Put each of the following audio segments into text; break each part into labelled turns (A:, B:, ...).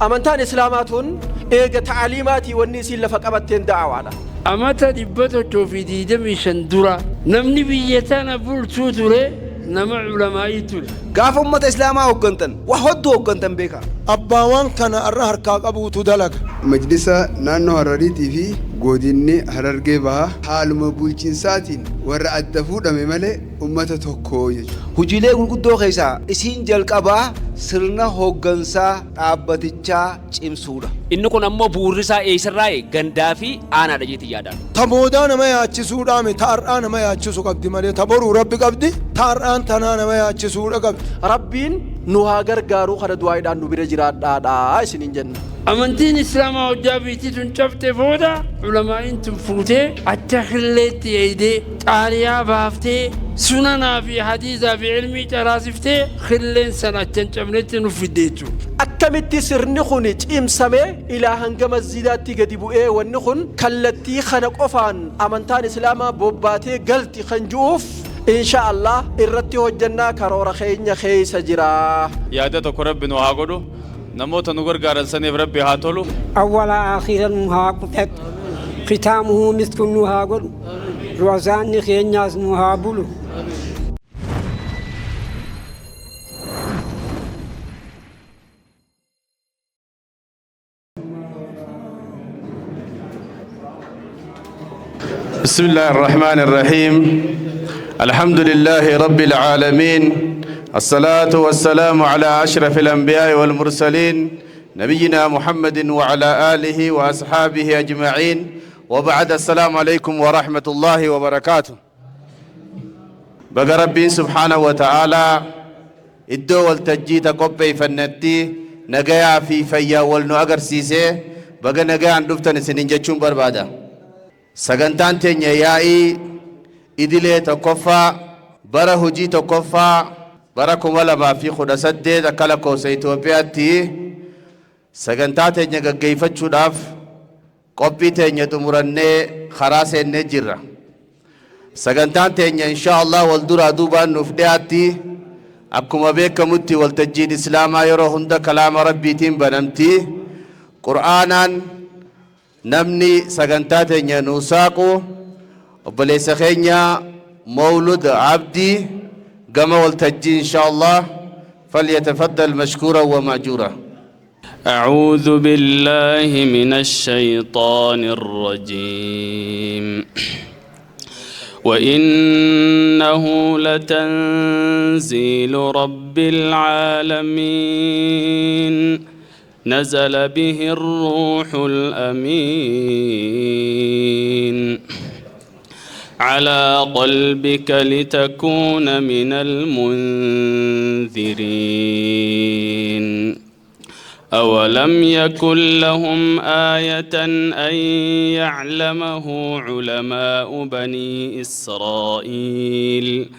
A: أمانتان إسلاماتون إيجا تعليماتي والنسي اللي فقبتين دعوانا
B: أمتا دبتو توفي دي دمي شندورا نمني بيتانا بولتو تولي نما علمائي تولي
C: قاف أمة إسلاما وقنتن وحدو وقنتن بيكا
D: أباوان كان الرهر كاقبو تدلق
E: مجلس نانو هراريتي في قوديني هرارجي بها حال مبولشين ساتين ورا الدفود مملئ أمة توكوي
C: هجيلي قدو خيسا إسين جلقبا سرنا هوغنسا عبتيچا چمسودا
F: إنكو نمو بورسا إيسراي غندافي آنا دجيتي يادا
D: تمودا نما ياچسودا مي تارآن نما ياچسو قبدي مالي تبورو ربي قبدي تارآن تنا نما ياچسودا قبدي
A: ربين نوها غرغارو خد دوايدان نو بير جرات دا سنين جنة
B: أمانتين إسلاما وجابيتي تنشفت فودا علماء تنفوتي التخليت يدي تاريا بافتي سننا في حديثة في علمي تراسفتي خلين سنة تنشفنت نفديتو
A: أكملت سرني خونج إمسامة إلى هنجم الزيدات تجدبوا إيه ونخون كلتي خنق أفان أمانتان إسلاما بوباتي قلتي خنجوف إن شاء الله إرتي وجنا كرور خينيا خي سجرا
G: يا ده تقرب بنو هاقولو نموت نقول قارن سني بربي هاتولو
H: أول آخر المهاقبت ختامه مسك النهاقل روزان خينياس مهابلو
G: بسم الله الرحمن الرحيم الحمد لله رب العالمين الصلاة والسلام على أشرف الأنبياء والمرسلين نبينا محمد وعلى آله وأصحابه أجمعين وبعد السلام عليكم ورحمة الله وبركاته بقى ربي سبحانه وتعالى الدول تجيت قبي فنتي نجايا في فيا والنو أجر سيسه بقى نجايا عن دفتن سنين جتشون بربادا سجنتان تنيا ياي إدلة تكفى برا هجي تكفى برا كمالا ما في خدا سدد كلا كوسيتو بياتي سجنتات تنيا جيفت شداف قبي تنيا تمرنة خراس النجرة سجنتان تنيا إن شاء الله والدور دوبا نفدياتي أبكم أبيك متي والتجديد إسلام يرو هند كلام ربي تيم بنمتي قرآنا نمني سجنتات تنيا نوساقو وبليس خينيا مولود عبدي قام والتجديد إن شاء الله فليتفضل مشكورا ومأجورا
I: أعوذ بالله من الشيطان الرجيم وإنه لتنزيل رب العالمين نزل به الروح الأمين على قلبك لتكون من المنذرين أولم يكن لهم آية أن يعلمه علماء بني إسرائيل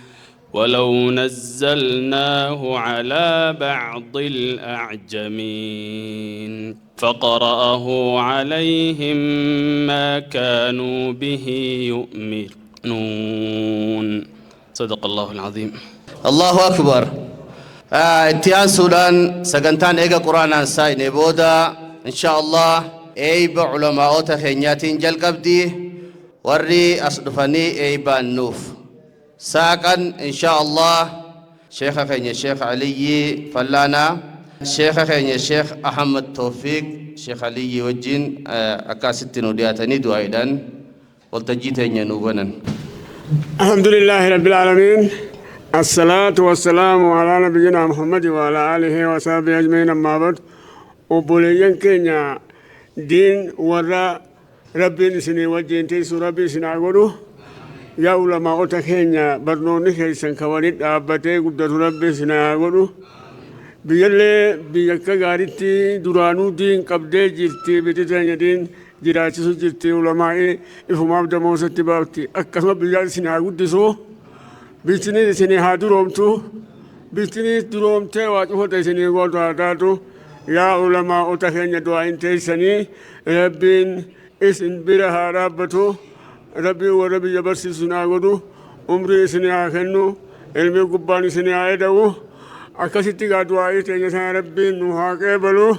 I: ولو نزلناه على بعض الأعجمين فقرأه عليهم ما كانوا به يؤمنون صدق الله العظيم.
G: الله أكبر. اتيان سودان سجنتان إيجا قرآن ساي نبودا إن شاء الله أي بعلماء تخينياتين جل قبدي وري أصدفني أي بانوف ساكن إن شاء الله شيخ خيني الشيخ علي فلانا شيخ خيني الشيخ أحمد توفيق شيخ علي وجين أكاستين ودياتني دوائدان والتجيتين ينوبنا.
J: الحمد لله رب العالمين الصلاة والسلام على نبينا محمد وعلى آله وصحبه أجمعين أما بعد وبولين كينيا دين ورا ربي نسني وجين تيسو ربي سنعقوله يا علماء كينيا برنوني كيسن كوالد أبتي قدر ربي سنعقوله بيالي بيكا غارتي درانو دين قبدي جلتي بتتاني دين جراتي سجلتي علماء إفهم عبد موسى تباوتي أكثر بيال سنعقود بيتني سني هادرومتو بيتني درومتي واتوه سني قولتو هاتاتو يا علماء تخيني دعين تيسني ربين اسن برها رابتو ربي وربي يبرسي سناغدو عمري سني آخنو علمي قباني سني آيدو أكسيتي قادوا آيتي نسان ربين نوها قبلو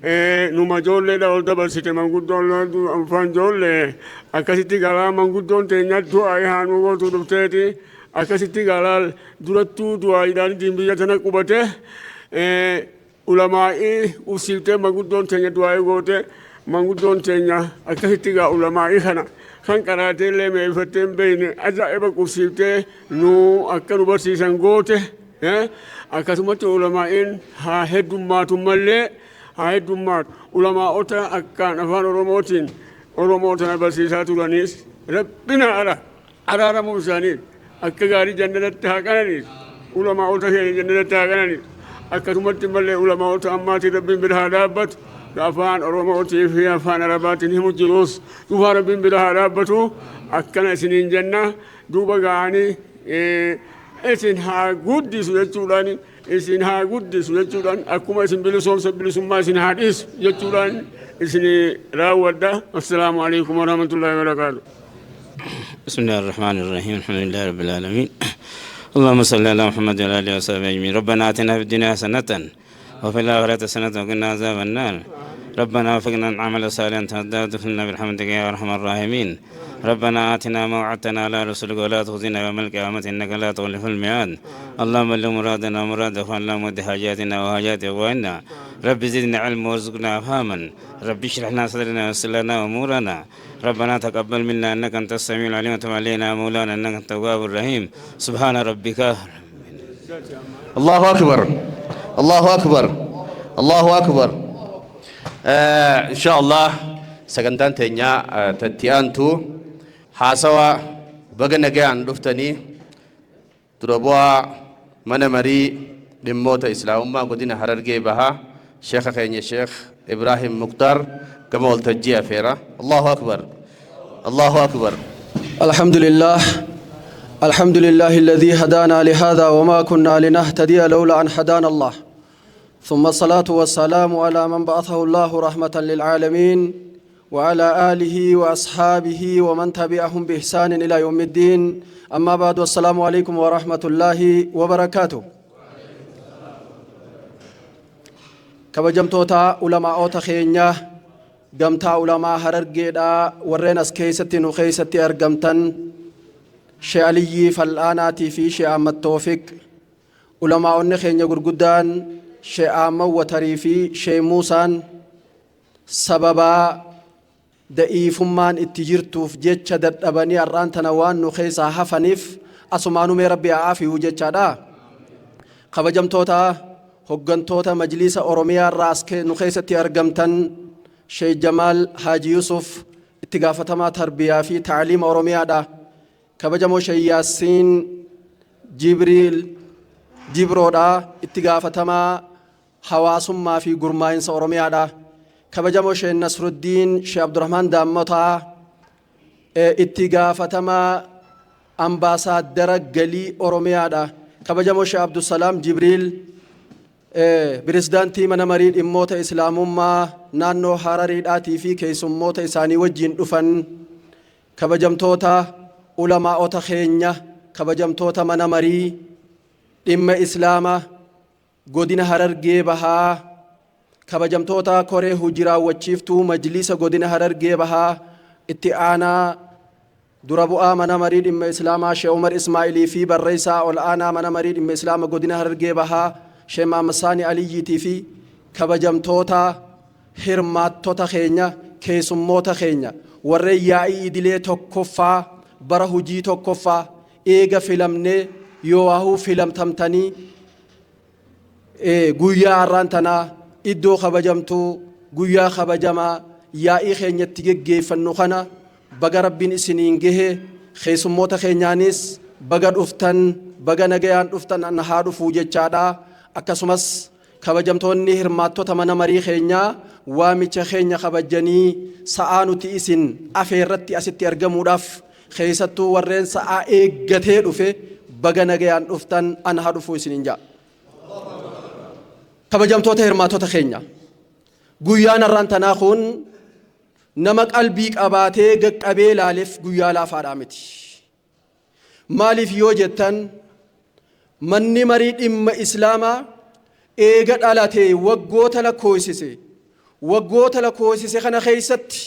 J: numa ijoolleedha ol dabarsite manguddoon anfaan ijoollee akkasitti galaa manguddoon teenyatti du'aa haanuu gootu dhufteeti akkasitti galaa durattuu du'aayiidhaan biyya tana qubate ulamaa'ii usiiftee manguddoon teenya du'aa goote manguddoon teenya akkasitti gaa ulamaa'ii kana kan qaraatee illee meefatee hin beekne ajaa'iba qubsiiftee nu akka nu barsiisan goote akkasumatti ulamaa'iin haa heddummaatu malee haa heddummaatu ulamaa'ota akkaan afaan oromootiin oromoo tana barsiisaa turaniis rabbina araaramuu isaaniif akka gaarii jannatatti haa qananiif ulamaa'ota keenya jannatatti haa qananiif akkasumatti malee ulamaa'ota ammaatiin rabbiin bira haa dhaabbatu afaan oromootii fi afaan arabaatiin himu jirus dhufaa rabbiin bira haa dhaabbatu akkana isiniin jenna duuba ga'anii isin haa guddisu jechuudhaan isin haa guddisu jechuudhaan akkuma isin bilisummaa isin haa dhiisu jechuudhaan isin raawwadha. Assalaamu alaikum warahmatullahi wabarakatuh.
I: بسم الله الرحمن الرحيم الحمد لله رب العالمين اللهم صل على محمد وعلى اله وصحبه اجمعين ربنا اتنا في الدنيا حسنة وفي الآخرة حسنة وقنا عذاب النار ربنا وفقنا نعمل صالحا تهدى وادخلنا برحمتك يا ارحم الراحمين ربنا آتنا ما وعدتنا على رسلك ولا تخزنا يوم القيامة إنك لا تخلف الميعاد اللهم بلغ مرادنا ومراد اخواننا ومد حاجاتنا وحاجات اخواننا رب زدنا علما وارزقنا فهما رب اشرح لنا صدرنا ويسر لنا امورنا ربنا تقبل منا انك انت السميع العليم وتب علينا مولانا انك انت التواب الرحيم سبحان ربك
G: الله أكبر الله أكبر الله أكبر إن شاء الله سكنتان تنيا تتيانتو حاسوا بغنا جان دفتني تربوا من مري بموت إسلام ما قدنا حررجي بها شيخ خيني شيخ إبراهيم مختار كما قلت الجيا فيرا الله أكبر الله أكبر
A: الحمد لله الحمد لله الذي هدانا لهذا وما كنا لنهتدي لولا أن هدانا الله ثم الصلاة والسلام على من بعثه الله رحمة للعالمين وعلى آله وأصحابه ومن تبعهم بإحسان إلى يوم الدين أما بعد والسلام عليكم ورحمة الله وبركاته كبجمتوتا علماء خينيا قمتا علماء هررقيدا ورين اسكيستي نخيستي أرقمتن شيء علي فالآناتي في شيء عام التوفيق علماء النخين يقول قدان شيء عام وتريفي شيء موسان سببا دئيفمان اتجرتوف جيتش دباني الران تنوان نخيسا حفنيف أسمانو مي ربي عافي وجيتش دا قبجم توتا هقن توتا مجلس أوروميا الراسك نخيستي أرقمتن شيء جمال حاجي يوسف اتقافة ما تربية في تعليم أوروميا دا كبجمو شيء ياسين جبرودا اتقافة ما حواسم ما في قرمين أوروميا دا كبجمو شيء نصر الدين شيء عبد الرحمن دامتا اتقافة ما أمباسادر قلي أوروميا دا كبجمو شيء عبد السلام جبريل بريزدانتي من مريد إموت إسلام ما نانو حراري آتي في كيس موت إساني وجين دفن كبجمتوتا علماء تخينيا كبجمتوتا من مري إما إسلاما قدين حراري بها كبجمتوتا كوري هجرا وچيفتو مجلس قدين حراري بها اتعانا دربو آمنا مريد إما إسلاما شي عمر إسماعيلي في بريسا والآنا من مريد إما إسلاما قدين حراري بها شيما مساني عليتي في كبجمتوتا hirmaattota keenya keessummoota keenya warreen yaa'ii idilee tokkoffaa bara hujii tokkoffaa eega filamnee yoo waahuu filamtamtanii guyyaa har'aan tanaa iddoo kabajamtuu guyyaa kabajamaa yaa'ii keenyatti geggeeffannu kana baga rabbiin isiniin gahe keessummoota keenyaanis baga dhuftan baga nagayaan dhuftan an haa dhufuu jechaadha akkasumas kabajamtoonni hirmaattota mana marii keenyaa waamicha keenya kabajanii sa'aa nuti isin afeerratti asitti argamuudhaaf keessattuu warreen sa'aa eeggatee dhufe baga nagayaan dhuftan an haa dhufuu isiniin jaa kabajamtoota hirmaattota keenya guyyaan har'aan tanaa kun nama qalbii qabaatee gaqqabee laaleef guyyaa laafaadhaa miti maaliif yoo jettan manni marii dhimma islaamaa eega dhalatee waggoota lakkoofsise waggoota lakkoofsise kana keessatti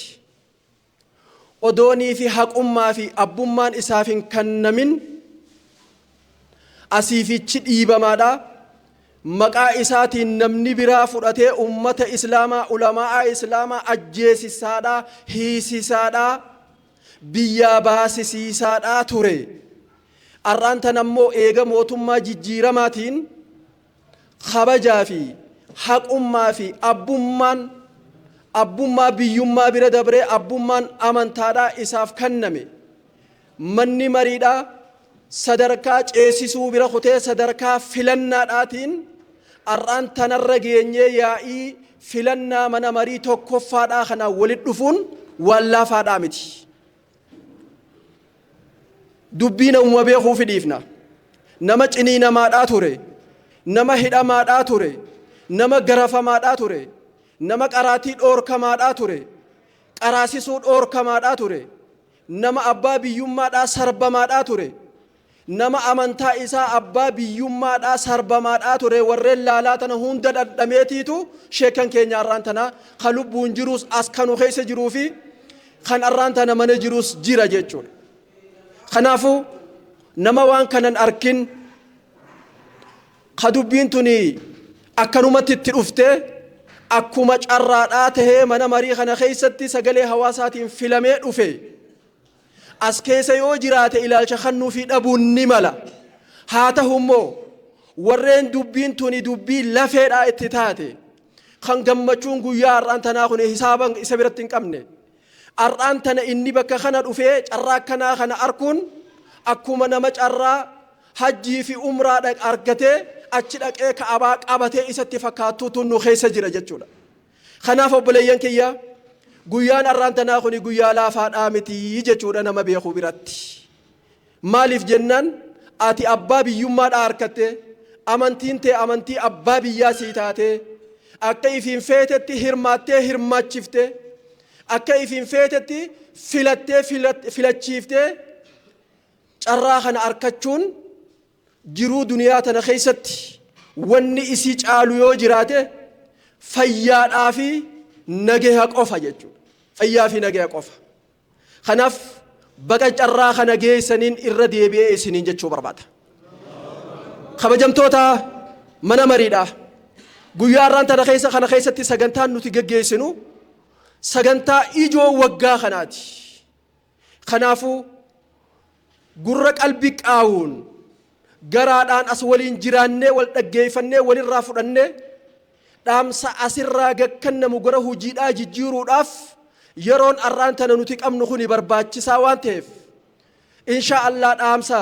A: odoonii fi haqummaa fi abbummaan isaaf hin kennamin asiifichi dhiibamaadha. Maqaa isaatiin namni biraa fudhatee ummata islaamaa ulamaa islaamaa ajjeesisaadha, hiisisaadha, biyyaa baasisiisaadha ture. Arraan tan ammoo eega mootummaa jijjiiramaatiin kabajaa fi haqummaa fi abbummaa biyyummaa bira dabree abbummaan amantaadha isaaf kenname. Manni mariidha sadarkaa ceesisuu bira kutee sadarkaa filannaadhaatiin arraan tanarra geenyee yaa'ii filannaa mana marii tokkoffaadhaa kanaan walit dhufuun waan laafaadhaa miti. Dubbii namuma beekuu fidhiifna. Nama ciniinamaadhaa ture, nama hidhamaadhaa ture, nama garafamaadhaa ture, nama qaraatii dhoorkamaadhaa ture, qaraasisuu dhoorkamaadhaa ture, nama abbaa biyyummaadhaa sarbamaadhaa ture, nama amantaa isaa abbaa biyyummaadhaa sarbamaadhaa ture. Warreen laalaa tana hunda dhadhameetiitu sheekan keenya arraan tana kan lubbuun jiruus as kanu keessa jiruu fi kan arraan tana mana jiruus jira jechuudha. Kanaafuu nama waan kanan arkin ka dubbiin tuni akkanumatti itti dhufte akkuma carraadhaa tahee mana marii kana keessatti sagalee hawaasaatiin filamee dhufe as keessa yoo jiraate ilaalcha kannuu fi dhabuun ni mala. Haa ta'u immoo warreen dubbiin tuni dubbii lafeedhaa itti taate kan gammachuun guyyaa har'aan tanaa kun hisaaban isa biratti hin qabne. Arraan tana inni bakka kana dhufee carraa akkanaa kana arkuun akkuma nama carraa hajjii fi umraa argatee achi dhaqee ka'abaa qabatee isatti fakkaattuutu nu keessa jira jechuudha. Kanaaf obboleeyyan kiyya guyyaan arraan tanaa kun guyyaa laafaadhaa miti jechuudha nama beekuu biratti. Maaliif jennaan ati abbaa biyyummaadhaa harkatte amantiin tee amantii abbaa biyyaa sii taate akka ifiin feetetti hirmaattee hirmaachifte. Akka ifiin feetetti filattee filachiiftee carraa kana arkachuun jiruu duniyaa tana keessatti wanni isii caalu yoo jiraate fayyaadhaa fi nagaya qofa jechuudha. Fayyaa fi nagaya qofa. Kanaaf baqa carraa kana geessaniin irra deebi'ee isiniin jechuu barbaada. Kabajamtoota mana mariidhaa guyyaa har'aan tana kana keessatti sagantaan nuti gaggeessinu sagantaa ijoo waggaa kanaati. Kanaafuu gurra qalbii qaawuun garaadhaan as waliin jiraannee wal dhaggeeffannee walirraa fudhannee dhaamsa asirraa gakkannamu gara hojiidhaa jijjiiruudhaaf yeroon arraan tana nuti qabnu kuni barbaachisaa waan ta'eef insha Allah dhaamsa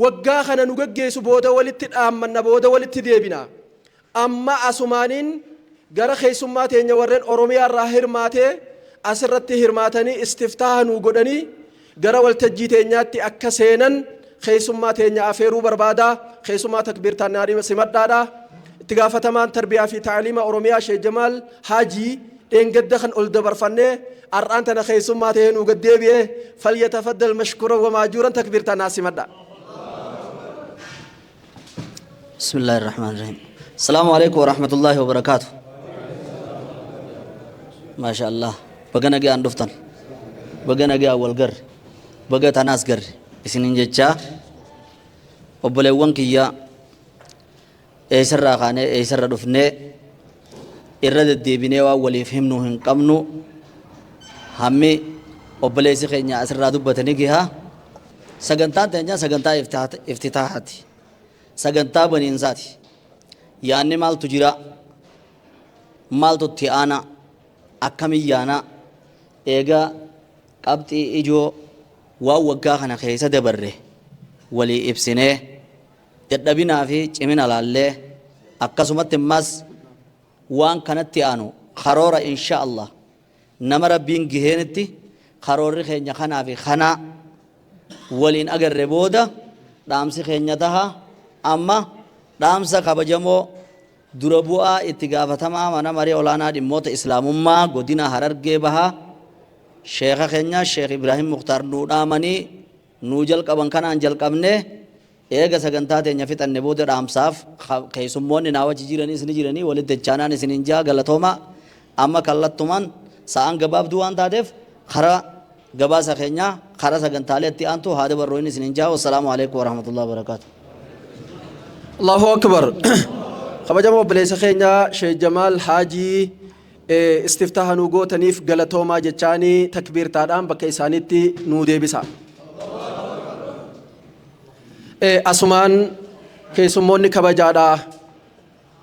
A: waggaa kana nu gaggeessu booda walitti dhaammanna booda walitti deebina. Amma asumaaniin gara keessummaa teenya warreen Oromiyaa irraa hirmaatee asirratti hirmaatanii istiftaaha nuu godhanii gara waltajjii teenyaatti akka seenan keessummaa teenya afeeruu barbaada. Keessummaa takbiirtaan naadhima simadhaadha. Itti gaafatamaan tarbiyaa fi taaliima Oromiyaa Sheekh Jamaal Haajii dheengadda kan ol dabarfannee ar'aan tana keessummaa ta'ee nuu gaddeebi'ee falyatafaddal mashkuran wa maajuuran takbiirtaan naa simadha.
K: Bismillahir Rahmanir Rahim. Assalamu alaikum wa rahmatullahi wa barakatuh. Masha Allah. Baga nagaan dhuftan. Baga nagaa wal garri. Baga tanaas garri. Isinin jecha obboleewwan kiyya eessarraa kaanee eessarra dhufnee irra deddeebinee waan waliif himnu hin qabnu hammi obboleessi keenya asirraa dubbatanii gaha. Sagantaan teenya sagantaa iftitaahaati. Sagantaa baniinsaati. Yaanni maaltu jira? Maaltu itti aana? Akkamiin yaana? Eegaa qabxii ijoo waan waggaa kana keessa dabarre walii ibsinee dadhabinaa fi cimina laallee akkasumatti ammas waan kanatti aanu karoora insha Allah nama rabbiin giheenitti karoorri keenya kanaa fi kanaa waliin agarre booda dhaamsi keenya taha amma dhaamsa kabajamoo dura bu'aa itti gaafatamaa mana marii olaanaa dhimmoota islaamummaa godina Harargee Bahaa Sheekha keenya Sheekh Ibrahim Mukhtar nuu dhaamanii nuu jalqaban kanaan jalqabnee eega sagantaa teenya fixanne booda dhaamsaaf keessummoonni naa wajji jiranii isin jiranii walitti dachaanaan isinin jaa galatooma أما كالتمان سان جباب دوان تادف خرا جباسا خنيا خرا سجنتالي أنتو هذا برويني سننجا والسلام عليكم ورحمة الله وبركاته.
A: الله أكبر. خبجمو بليس خينا شيخ جمال حاجي استفتاح نوغو تنيف غلطوما جچاني تكبير تادام بكي سانيتي نودي بسا أسمان كيسموني كبجادا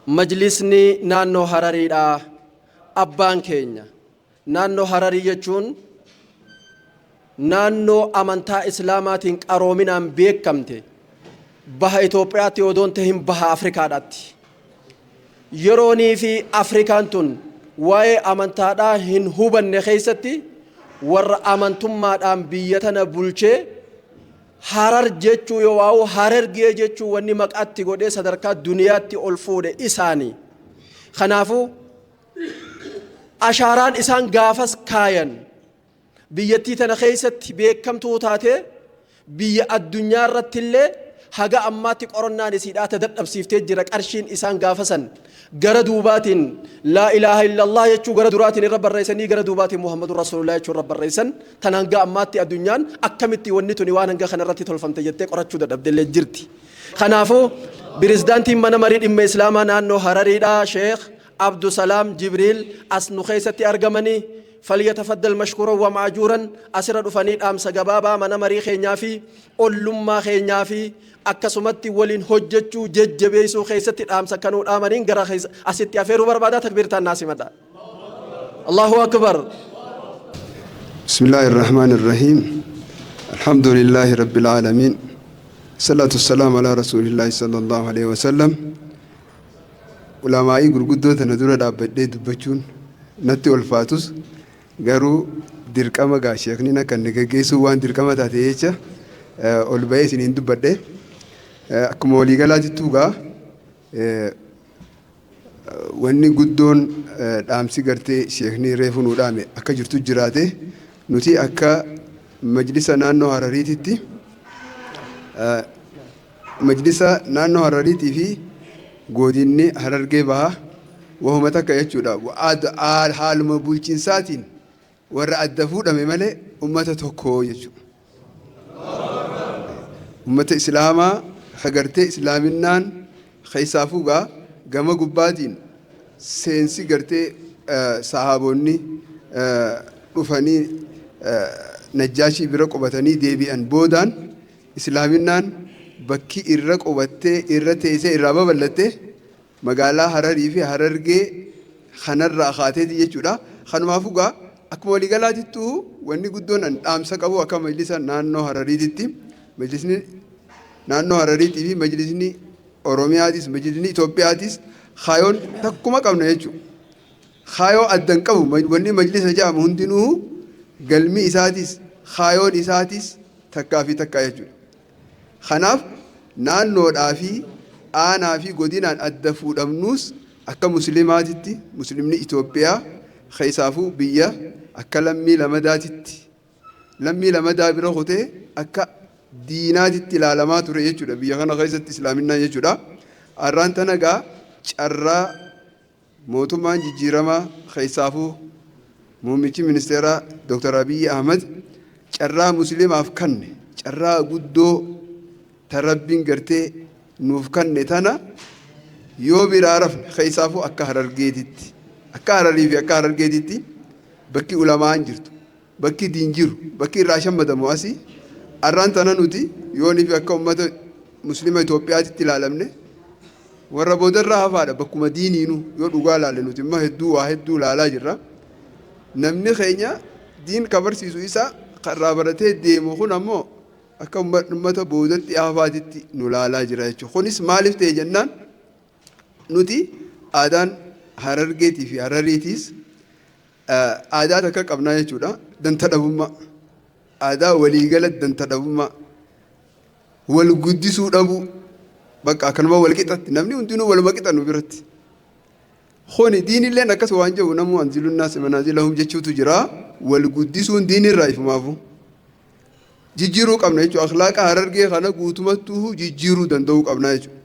A: مجلسني نانو حراري دا أبان كينيا نانو حراري يجون نانو أمانتا إسلاماتين أرومينان بيك كمتي بها إثيوبياتي ودون تهم بها أفريكا داتي يروني في أفريكان تون واي أمانتا دا هن هوبن نخيستي ور أمانتم مادام بيتنا بولچه حرر جيچو يواو حرر جيچو وني مقاتي غودي صدركا دنياتي ألفود إساني خنافو أشاران إسان غافس كاين بيتي تنخيستي بيكم توتاتي بي الدنيا رتلي haga ammatti qorannaan isiidhaa dadhabsiiftee jira qarshiin isaan gaafasan gara duubaatiin laa ilaaha illallah jechuu gara duraatiin irra barreessanii gara duubaatiin muhammadur rasuulullah jechuu irra barreessan tan hanga ammaatti addunyaan akkamitti wanni tuni waan hanga kana irratti tolfamte jettee qorachuu dadhabdellee jirti. Kanaafuu pirezidaantiin mana marii dhimma islaamaa naannoo Harariidha Sheekh Abdusalaam Jibriil as nu keessatti argamanii فليتفضل مشكورا ومعجورا أسر دفني أمس جبابا من مري خينيا في أولما خينيا في أكسمتي ولين هجتشو ججبيسو خيست أمس كانوا آمرين جرا خيس أستي أفيرو بربادا تكبير الناس مدا الله أكبر.
E: بسم الله الرحمن الرحيم الحمد لله رب العالمين الصلاة والسلام على رسول الله صلى الله عليه وسلم علماء غرغدو تندور دابدي دبچون نتي والفاتوس garuu dirqama gaasheeknina kan nagaggeessu waan dirqama taate jecha ol ba'ee isiniin dubbadhe akkuma waliigalaatittuu gaa wanni guddoon dhaamsi gartee sheekni reefu nuu dhaame akka jirtu jiraate nuti akka majlisa naannoo Harariititti majlisa naannoo Harariitii fi godinni Harargee Bahaa wahuma takka jechuudha haaluma bulchiinsaatiin warra adda fuudhame malee ummata tokko jechuudha. Ummata islaamaa hagartee islaaminaan keessaafuu gaa gama gubbaatiin seensi gartee sahaabonni dhufanii najjaashii bira qubatanii deebi'an boodaan islaaminaan bakki irra qubattee irra teessee irraa babal'attee magaalaa Hararii fi Harargee kanarraa kaateeti jechuudha. Kanumaafuu gaa akkuma waliigalaatittuu wanni guddoon dhaamsa qabu akka majlisa naannoo Harariititti majlisni naannoo Harariitii fi majlisni Oromiyaatis majlisni Itoophiyaatis kaayoon takkuma qabna jechuudha. Kaayoo addan qabu wanni majlisa jedhamu hundinuu galmi isaatis kaayoon isaatis takkaa fi takkaa jechuudha. Kanaaf naannoodhaa fi aanaa fi godinaan adda fuudhamnuus akka muslimaatitti muslimni Itoophiyaa keessaafuu biyya akka lammii lamadaatitti lammii lamadaa bira kutee akka diinaatitti ilaalamaa ture jechuudha biyya kana keessatti islaaminaa jechuudha. Har'aan tana gaa carraa mootummaan jijjiiramaa keessaafuu muummichi ministeeraa Dr. Abiy Ahmed carraa muslimaaf kanne carraa guddoo tarabbiin gartee nuuf kanne tana yoo biraa rafne keessaafuu akka Harargeetitti akka Hararii fi akka Harargeetitti bakki ulamaan jirtu bakki diin jiru bakki irraa shammadamu asii har'aan tana nuti yoonii fi akka ummata muslima Itoophiyaatitti ilaalamne warra boodarraa hafaadha bakkuma diiniinu yoo dhugaa ilaalle nuti immoo hedduu waa hedduu ilaalaa jirra. Namni keenya diin kabarsiisu isaa karraa baratee deemu kun ammoo akka ummata boodatti hafaatitti nu ilaalaa jira jechuudha. Kunis maaliif ta'e jennaan nuti aadaan Harargeetii fi Harariitiis aadaa takka qabnaa jechuudha. Danta dhabummaa aadaa waliigala danta dhabummaa wal guddisuu dhabuu bakka akkanuma wal qixatti namni hundinuu waluma qixa nu biratti. Kuni diinilleen akkas waan jedhu namuu anzilunnaas manaazilahum jechuutu jira. Wal guddisuun diinirraa ifumaafu jijjiiruu qabna jechuudha. Akhlaaqa Harargee kana guutumattuu jijjiiruu danda'uu qabna jechuudha.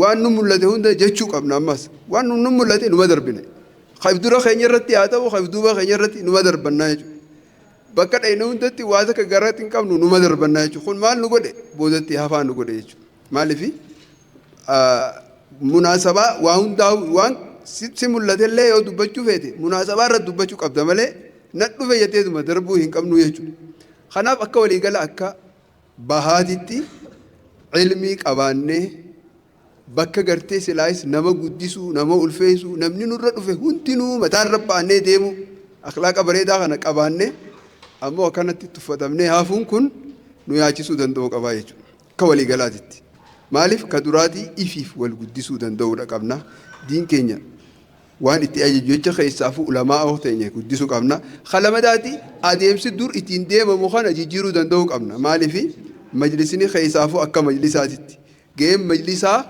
E: Waan nu mul'ate hunda jechuu qabna ammas waan nu mul'ate numa darbine خيف دورا خيني رتي هذا وخيف دوبا خيني رتي نما دربنا يجو بكرة إنه أنت واسك جرات إنكم نما دربنا يجو خون مال نقول بودتي هفا نقول يجو مال في مناسبة وان داو وان سيمولة اللي يو دبچو فيتي مناسبة رد دبچو قبضة ملء نتلو في يتيد ما دربو إنكم نو يجو خناب أكا ولي قال أكا بهادتي علمي أبانة bakka gartee silaayis nama guddisuu nama ulfeessuu namni nurra dhufe hundinuu mataan rabbaannee deemu akhlaaqa bareedaa kana qabaannee ammoo akkanatti tuffatamnee hafuun kun nu yaachisuu danda'u qabaa jechuudha akka waliigalaatitti maaliif ka duraatii ifiif wal guddisuu danda'uudha qabna diin keenya waan itti ajaju jecha keessaafuu ulamaa oo ta'e guddisuu qabna khalamadaati adeemsi dur ittiin deemamu kana jijjiiruu danda'u qabna maaliif majlisni keessaafuu akka majlisaatitti ga'een majlisaa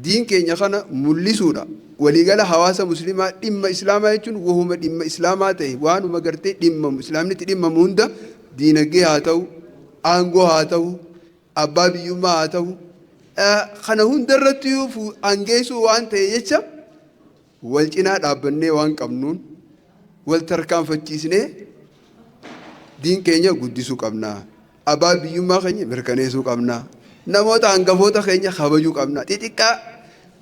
E: دين كينيا خنا ملسودا وليقال حواسا مسلمة دم إسلاما يجون وهم دم إسلاماته وانو مقرتي دم مسلمني دم موندا دين جي هاتو أنغو هاتو أبابي يوما هاتو خنا هون درتيو فو أنجيسو وان تيجا والجنا رابني وان كمنون والتركان فتشيسني دين كينيا قدسو كمنا أبابي يوما خني مركنيسو كمنا namoota hangafoota keenya kabajuu qabna xixiqqaa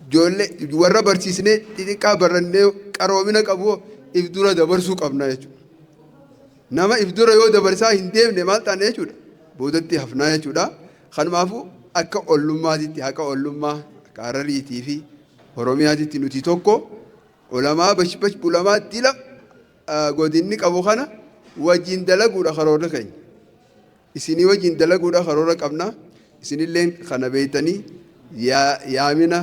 E: ijoollee warra barsiisnee xixiqqaa barannee qaroomina qabu if dura dabarsuu qabna jechuudha nama if dura yoo dabarsaa hin deemne maal taane jechuudha boodatti hafnaa jechuudha kanumaafuu akka ollummaatitti haqa ollummaa akka Harariitii fi Oromiyaatitti nuti tokko ulamaa bash bulamaa dila godinni qabu kana wajjin dalaguudha karoora keenya isinii wajjin dalaguudha karoora qabna isinilleen kana beeytanii yaamina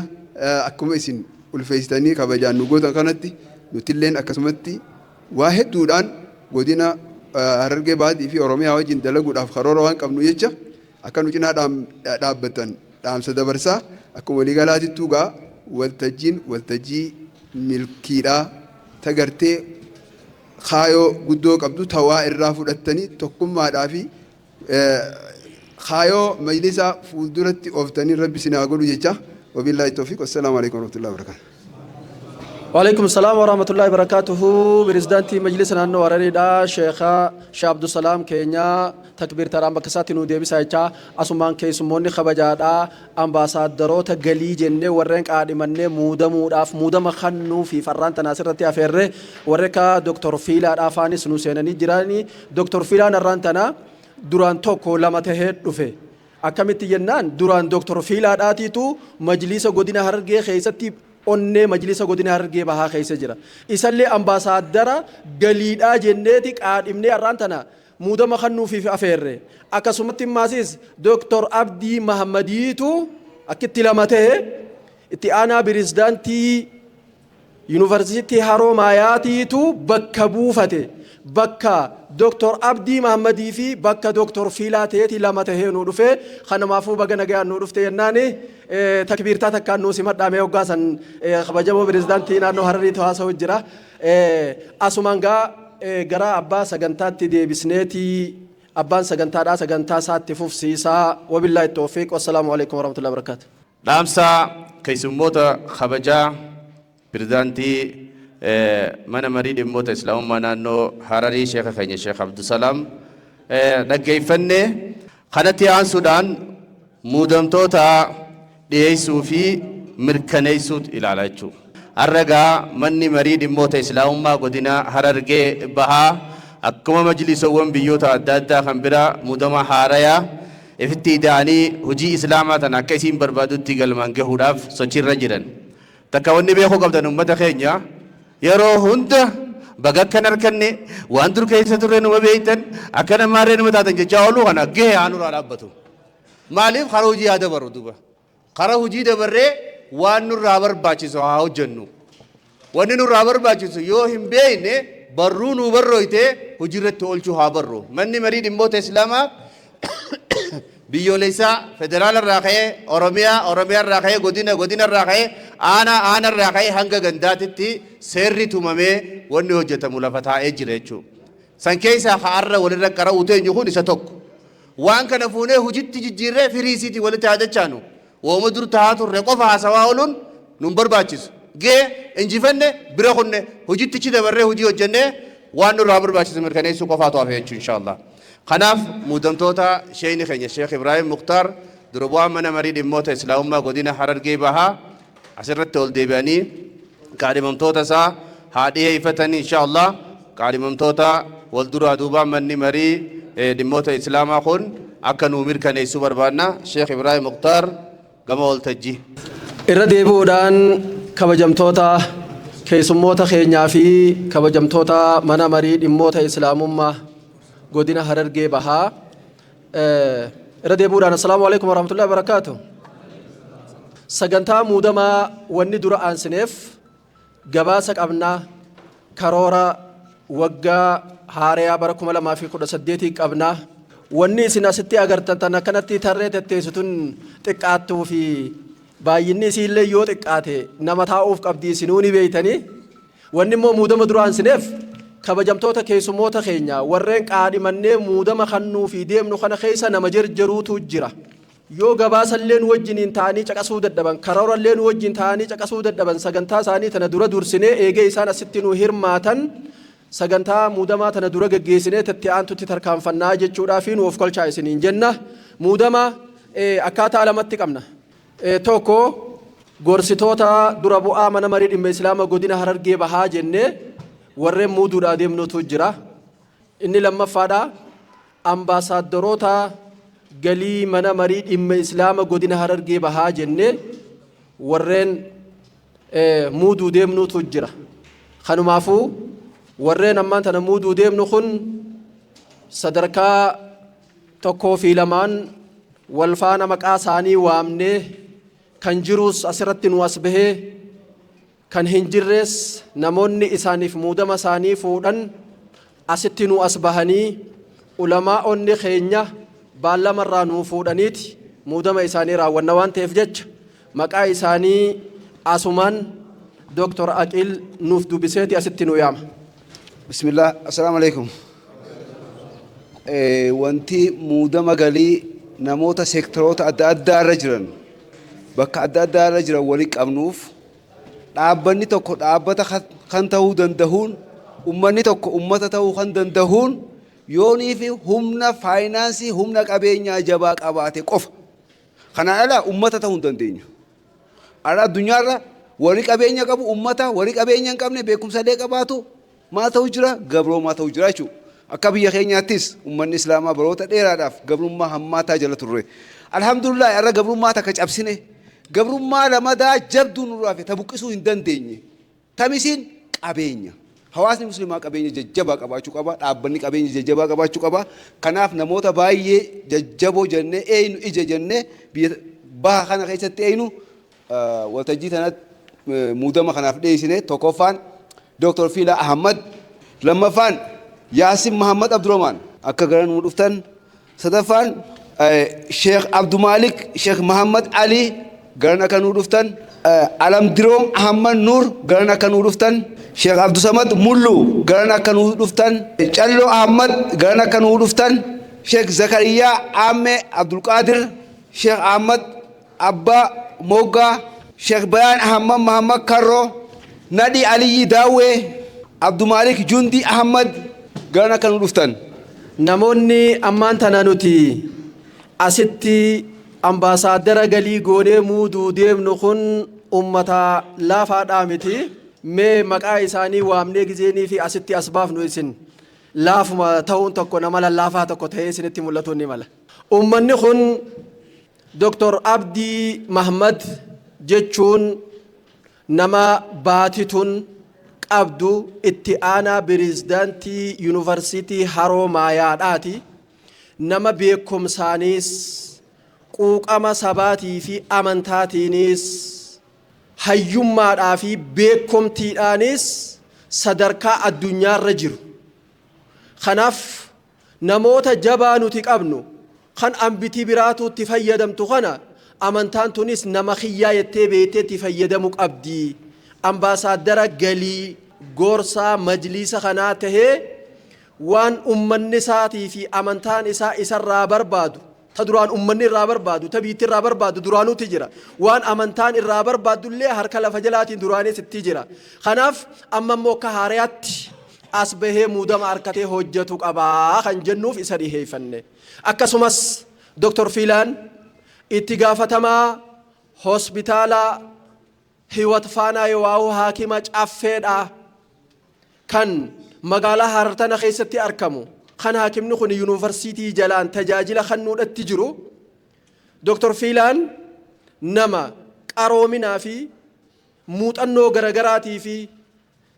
E: akkuma isin ulfeessitanii kabajaan nu gootan kanatti nutilleen akkasumatti waa hedduudhaan godina Harargee Baatii fi Oromiyaa wajjin dalaguudhaaf karoora waan qabnu jecha akka nu cinaa dhaabbatan dhaamsa dabarsaa akkuma waliigalaatittuu gaa waltajjii milkiidhaa tagartee kaayoo guddoo qabdu tawaa irraa fudhattanii tokkummaadhaa fi خايو مجلسا فولدرتي أفتني ربي سناقول يجا وبالله التوفيق والسلام عليكم ورحمة الله وبركاته.
A: وعليكم السلام ورحمة الله وبركاته. برزدانتي مجلسنا أنو ورانيدا شيخا عبد السلام كينيا تكبير ترام بكساتي نو ديبي سايچا اسمان كي سموني خبجادا امباسادرو تغلي جنne ورنك ادمنه مودموداف مودم خنو في فران تناصرتي افر وركا دكتور فيلا دافاني سنو سينني جيراني دكتور فيلا نرانتنا duraan tokko lama tahee dhufe akkamitti jennaan duraan doktor Fiilaadhaatiitu majlisa godina Harargee keessatti onnee majlisa godina Harargee bahaa keessa jira isallee ambaasaadara galiidhaa jenneeti qaadhimnee arraan tana muudama kannuufiif afeerre akkasumatti maasis doktor Abdii Mahammadiitu akkitti lama tahee itti aanaa pirezidaantii yuunivarsiitii Haroomayaatiitu bakka buufate bakka دكتور عبدي محمدي في بكا دكتور فيلاتيتي لما تهينو دفه خنا مافو بغا نغا نو دفته يناني تكبير تا تكانو سيما دامي وغاسن خبجمو بريزدانتي نانو هرري تواسو جرا اسمانغا غرا ابا سغنتاتي دي بسنيتي ابان سغنتا دا سغنتا ساتي فوفسيسا وبالله التوفيق والسلام عليكم ورحمه الله وبركاته
G: دامسا كيسموتا خبجا بريزدانتي mana marii dhimmoota islaamummaa naannoo Hararii sheekha keenya Sheekh Abdusalaam dhaggeeffannee kanatti aansuudhaan muudamtoota dhiyeessuu fi mirkaneessuut ilaala jechuudha. Harragaa manni marii dhimmoota islaamummaa godina Harargee bahaa akkuma majlisawwan biyyoota adda addaa kan biraa muudama haarayaa ifitti ida'anii hojii islaamaa tan akka isiin barbaadutti galmaan gahuudhaaf sochiirra jiran. Takka wanni beekuu qabdan uummata keenya yeroo hunda baga kan arkanne waan dur keessa turre numa beeytan akkana maarree numa taatan jechaa oolu kana gahee aanuraa dhaabbatu maaliif karaa hojii haa dabarru duba karaa hojii dabarree waan nurraa barbaachisu haa hojjennu wanni nurraa barbaachisu yoo hin beeyne barruu nuu barrooytee hojiirratti oolchuu haa barru manni marii dhimmoota islaamaa biyyoolessaa federaala irraa ka'ee Oromiyaa irraa ka'ee godina irraa ka'ee aanaa irraa ka'ee hanga gandaatitti seerri tumamee wanni hojjetamu lafa taa'ee jira jechuudha. San keessaa har'a walirra qara'uu teenyu kun isa tokko. Waan kana fuunee hojiitti jijjiirree firiisiitii walitti haadachaanu. Wooma dur taa'aa turre qofa haasawaa ooluun nun barbaachisu. gee injifanne bira kunne hojiitti dabarree hojii hojjennee waan nurraa barbaachisu mirkaneessuu qofaatu hafe jechuu inshallah. Kanaaf muudamtoota sheeyni keenya Sheekh Ibrahim Mukhtar dura bu'aa mana marii dhimmoota islaamummaa godina Harargee Bahaa asirratti ol deebi'anii kaadhimamtoota isaa haa dhiyeeffatanii inshallah. Kaadhimamtoota wal duraa duubaa manni marii dhimmoota islaamaa kun akka nuu mirkaneessuu barbaanna. Sheekh Ibrahim Mukhtar gama waltajjii.
A: Irra deebi'uudhaan kabajamtoota keessummoota keenyaa fi kabajamtoota mana marii dhimmoota islaamummaa godina Harargee Bahaa irra deebi'uudhaan assalaamu alaykum warahmatullahi wabarakatuh. Sagantaa muudamaa wanni dura aansineef gabaasa qabnaa karoora waggaa haaraa bara 2018 qabnaa. Wanni isin asitti agartan tan akkanatti tarree tetteessituun xiqqaattuu fi baay'inni isiillee yoo xiqqaate nama taa'uuf qabdi isinuu ni beeytanii. Wanni immoo muudama dura aansineef kabajamtoota keessummoota keenya warreen qaadhimannee muudama kannuu fi deemnu kana keessa nama jarjaruutu jira. Yoo gabaasalleen wajjiniin ta'anii caqasuu dadhaban karooralleen wajjin ta'anii caqasuu dadhaban sagantaa isaanii tana dura dursinee eegee isaan asitti nu hirmaatan sagantaa muudamaa tana dura geggeessinee itti aantutti tarkaanfannaa jechuudhaaf nu of kolchaa isiniin jenna. Muudama akkaataa lamatti qabna. Tokko gorsitoota dura bu'aa mana marii dhimma islaama godina Harargee Bahaa jennee warreen muuduudhaa deemnutu jira. Inni lammaffaadha ambaasaaddoroota galii mana marii dhimma islaama godina Harargee Bahaa jennee warreen muuduu deemnutu jira. Kanumaafuu warreen ammaan tana muuduu deemnu kun sadarkaa tokkoo fi lamaan wal faana maqaa isaanii waamnee kan jirus asirratti nu as bahee kan hin jirres namoonni isaaniif muudama isaanii fuudhan asitti nu as bahanii ulamaa'onni keenya baallamarraa nu fuudhaniiti muudama isaanii raawwanna waan ta'eef jecha maqaa isaanii asumaan Dr. Aqil nuuf dubbiseeti asitti nu yaama.
C: Bismillah, assalamu alaikum. Wanti muudama galii namoota sektoroota adda addaa irra jiran bakka adda addaa irra jiran walii qabnuuf dhaabbanni tokko dhaabbata kan ta'uu danda'uun ummanni tokko ummata ta'uu kan danda'uun yoonii fi humna faayinaansii humna qabeenyaa jabaa qabaate qofa. Kanaan ala ummata ta'uu hin dandeenyu. Ala addunyaarra walii qabeenya qabu ummata walii qabeenya hin qabne beekumsallee qabaatu maa ta'u jira gabroomaa ta'u jira jechuudha. Akka biyya keenyaattis ummanni islaamaa baroota dheeraadhaaf gabrummaa hammaataa jala turre. Alhamdulillah irra gabrummaa takka cabsine gabrummaa lamadaa jabduu nurraa fi tabuqqisuu hin dandeenye. Tamisiin qabeenya. Hawaasni musliimaa qabeenya jajjabaa qabaachuu qaba. Dhaabbanni qabeenya jajjabaa qabaachuu qaba. Kanaaf namoota baay'ee jajjaboo jennee eenyu ija jennee biyya baha kana keessatti eenyu waltajjii tanatti muudama kanaaf dhiyeessine tokkoffaan Dr. Fila Ahmad lammaffaan Yaasin Muhammad Abdurrahman akka gara nu dhuftan sadaffaan Sheikh Abdumalik Sheikh Muhammad Ali gara akka nu dhuftan Alamdiroom Ahmad Nur gara akka nu dhuftan Sheikh Abdusamad Mullu gara akka nu dhuftan Callo Ahmad gara akka nu dhuftan Sheikh Zakariya Amme Abdul Qadir Sheikh Ahmad Abba Moga Sheikh Bayan Ahmad Muhammad Karro Nadi Ali Dawe Abdumalik Jundi Ahmad gara kan dhuftan.
A: Namoonni ammaan tana nuti asitti ambaasaaddara galii goonee muuduu deemnu kun ummata laafaadhaa miti. Mee maqaa isaanii waamnee gizeenii fi asitti as baafnu isin laafuma ta'uun tokko nama lallaafaa tokko ta'ee isinitti mul'atu ni mala. Ummanni kun Dr. Abdii Mahmad jechuun nama baatituun qabdu itti aanaa pirezidaantii yuunivarsiitii Haroo Maayaadhaati. Nama beekumsaanis quuqama sabaatii fi amantaatiinis hayyummaadhaa fi beekumtiidhaanis sadarkaa addunyaarra jiru. Kanaaf namoota jabaa nuti qabnu kan ambitii biraatu itti fayyadamtu kana amantaan tunis nama xiyyaa jettee beektee itti fayyadamu qabdi. Ambaasaaddara galii gorsaa majliisa kanaa tahee waan ummanni isaatii fi amantaan isaa isarraa barbaadu تدران أمني الرابر بادو تبيت الرابر بادو درانو تجرا وان أمنتان الرابر بادو اللي هركلا فجلات دراني ستجرا خناف أما موكهاريات أصبه مودم أركته هجتك أبا خنجنوف إسريه فنه أكسمس دكتور فيلان اتقافتما هوسبيتالا هيوت فانا يواو حاكمة أفيدا كان مقالة هارتنا خيستي أركمو خان حاكم نخون يونيفرسيتي جلان تجاجل خنون التجرو دكتور فيلان نما قرومنا في موت أنو غرغراتي في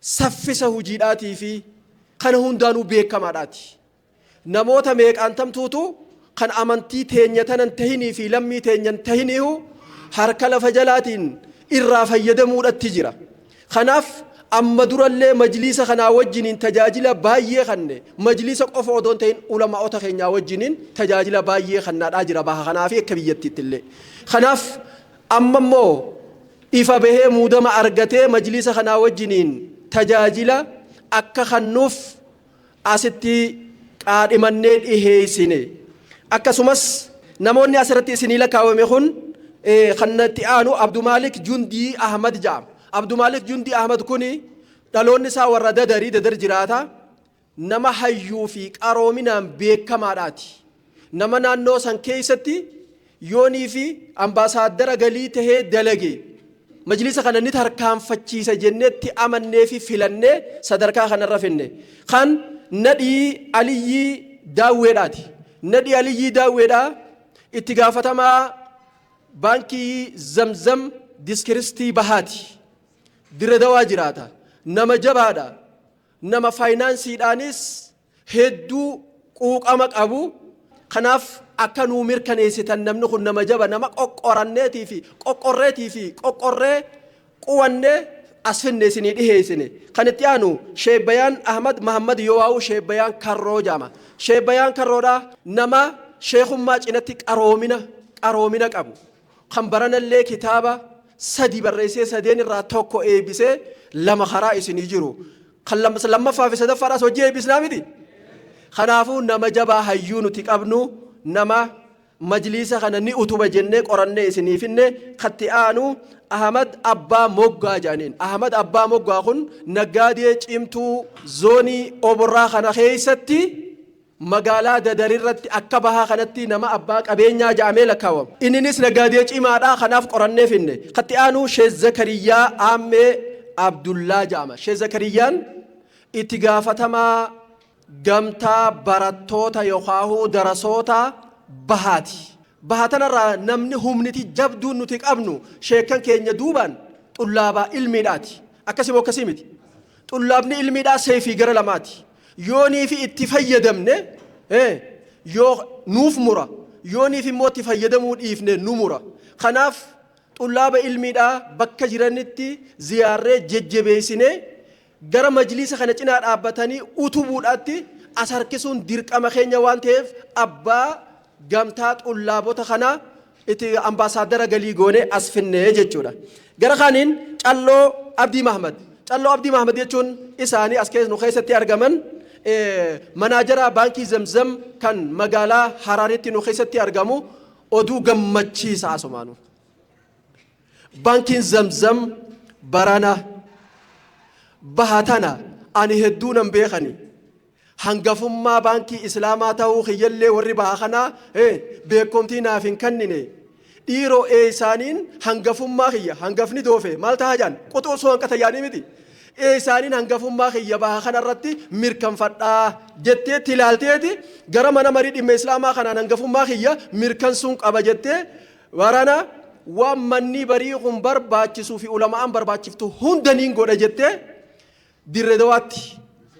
A: سفسه جيداتي في خان هندانو بيك ماراتي نموتا ميك أنتم توتو خان أمنتي تهنيتان انتهيني في لمي تهنين تهينيو هركال فجلاتين إرافا يدمو التجرة خناف أما در اللي مجلس خنا وجنين تجاجل باية خنّه مجلس قفوا دون تين علماء أتخينا وجنين تجاجل باية خنّه أجر بها خنافي كبيرة تتلّي خناف أما مو إفا به مودما أرجته مجلس خنا وجنين تجاجل أك خنوف أستي قادمنّي إيه سنة أك سمس نموني أسرتي سنيلا كاوميخون خنّتي آنو عبد المالك جندي أحمد جام عبد المالك جندي أحمد كوني دالون نسا ورد داري در جراتا نما حيو في قرومنا بكماراتي نما نانو سان كيستي يوني في امباسادر غليته دلغي مجلس خنا نتر كام فچيس جنتي امنني في فلنه صدركا خنا رفنه خان ندي علي داويداتي ندي علي داويدا اتغافتما بانكي زمزم ديسكريستي بهاتي diradawaa jiraata nama jabaadha nama faayinaansiidhaanis hedduu quuqama qabu kanaaf akka nuu mirkaneessitan namni kun nama jaba nama qoqqoranneetii fi qoqqorree quwannee as finne isinii dhiheessine kan itti aanu sheebbayaan ahmad mahammad yowaa'u sheebbayaan karroo jaama sheebbayaan karroodha nama sheekummaa cinatti qaroomina qabu kan baranallee kitaaba سدي برئيسي سدين الراتوكو إيه بيسه لما خرائس نيجرو خلما لما فافي سد فراس وجيه بإسلامي دي خنافو نما جبا هيونو تكابنو نما مجلس خنا نيوتو بجنة قرنة سنيفنة خطيانو أحمد أبا موجا جانين أحمد أبا موجا خن نجادي إمتو زوني أبرا خنا خيستي مقالة ددريرت أكبها خنتي نما أباك أبينيا جامل كوام إني نس نجاديج إمارة خناف قرنة فينه خطي أنو شيخ زكريا عم عبد الله جامع شيخ زكريا اتقافتما قمتا براتوتا يخاهو درسوتا بهاتنا را نمني همنتي جبدو نتيك أبنو شيخان كين يدوبان طلابا علمي داتي أكسي وكسيمتي طلابني علمي دا سيفي غرلماتي يوني في اتفايدمنه يو نوف مرا يوني في موت فايدمون إفنه نمرا خناف طلاب علمي دا بكا جرانتي زيارة ججبيسينه غرا مجلس خنچنا ابتاني اوتوبوداتي اثر كسون ديرق امخينيا وانتيف ابا غامتا طلابوتا خنا اتي امباسادر غلي غوني اسفنه جچودا غرا خانين چالو عبدي محمد يچون اساني اسكيز نو خيستي ارغمن مناجرا بانكي زمزم كان مقالا حرارتي نو خيستي ارغمو ودو غمچي ساسمانو بانكي زمزم برانا بهاتنا اني هدونا بيخني هنغفما بانكي اسلاما تاو خيلي وري باخنا بكمتي نافين كنني ديرو ايسانين هنغفما خيا هنغفني دوفه مالتا هاجان قطو سوان كتياني مدي ايسانين هنغفما خيا باخنا رتي ميركم فدا جتي تلالتي غرمنا مريد اسلاما خنا هنغفما خيا ميركن سون قبا جتي ورانا ومني بريقم برباچسو في علماء برباچفتو هندنين غودا جتي diredawatti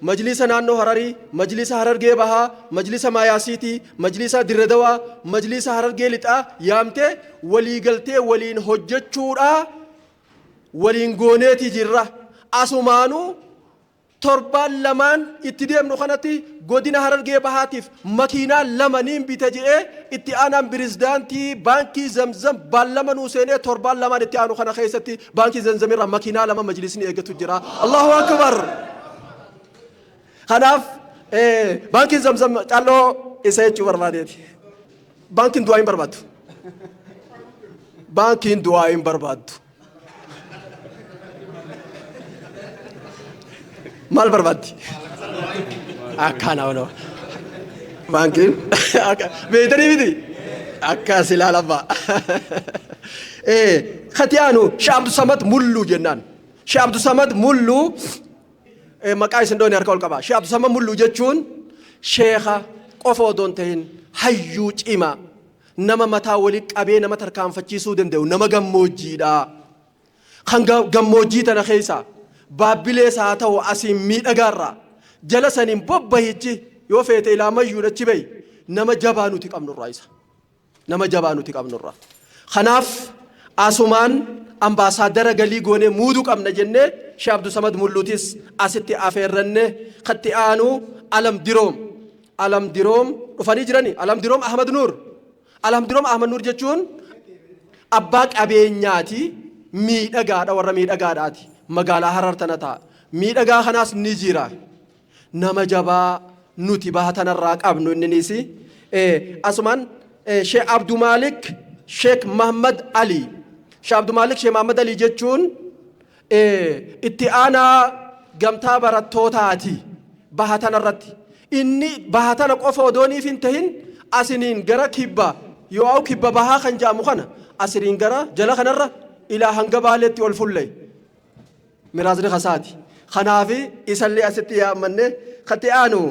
A: majlisa naannoo harari majlisa harargee bahaa majlisa maayaasiiti majlisa diredawa majlisa harargee lixaa yaamte waliigaltee waliin hojjechuudha waliin gooneeti jirra asumaanu torbaan lamaan itti deemnu kanatti godina harargee bahaatiif makiinaa lamaniin bita jedhee itti aanaan pirezidaantii baankii zamzam baallama nuu seenee torbaan lamaan itti aanu kana keessatti baankii zamzamirra makiinaa lama majlisni eeggatu jira Allahu akbar kanaaf baankii zamzam calloo isa jechuu barbaadeeti بانكين دواين بربادو بانكين دواين بربادو مال بربادي أكانا ونو بانكين بيتني بدي أكاسي لا لبا ختيانو شيخ عبد الصمد ملو جنان شيخ عبد الصمد ملو مقاي سندوني أركول كبا شيخ عبد الصمد ملو جتشون شيخا قفو دون تهين حيوج إما نما متاولك أبي نما تركان فتشيسو دندو نما غموجي دا خان غموجي تنا خيسا بابلي ساتو أسيم ميت أغارا جلسانين بوبا هيجي يوفيت إلى مجيو نتشبي نما جبانو تك أمن الرئيسة نما جبانو تك أمن الرئيسة خناف أسومان أمباسادر غلي غوني مودوك أمن جنة شيخ عبد الصمد ملوتيس أستي أفيرنة خطي آنو ألم ديروم رفاني جراني ألم ديروم أحمد نور ألم ديروم أحمد نور جتشون أباك أبي نياتي ميت أغاد أو رميت أغاد آتي مغالا حرر تنتا ميت أغا خناس نجيرا نما جبا نوتي باهتنا الراك أبنو النسي أسمان شيخ عبد المالك شيخ محمد علي شيخ عبد المالك شيخ محمد علي جتشون اتئانا قمتا براتوتاتي باهتنا الراتي إني باهتنا قفو دوني فينتهن أسنين غرا كيبا يو كيبا باها خنجا مخانا أسنين غرا جلا خنرا إلى هنگبالتي والفلي مرازري خساتي خنافي إسالي أستي يا مني ختيانو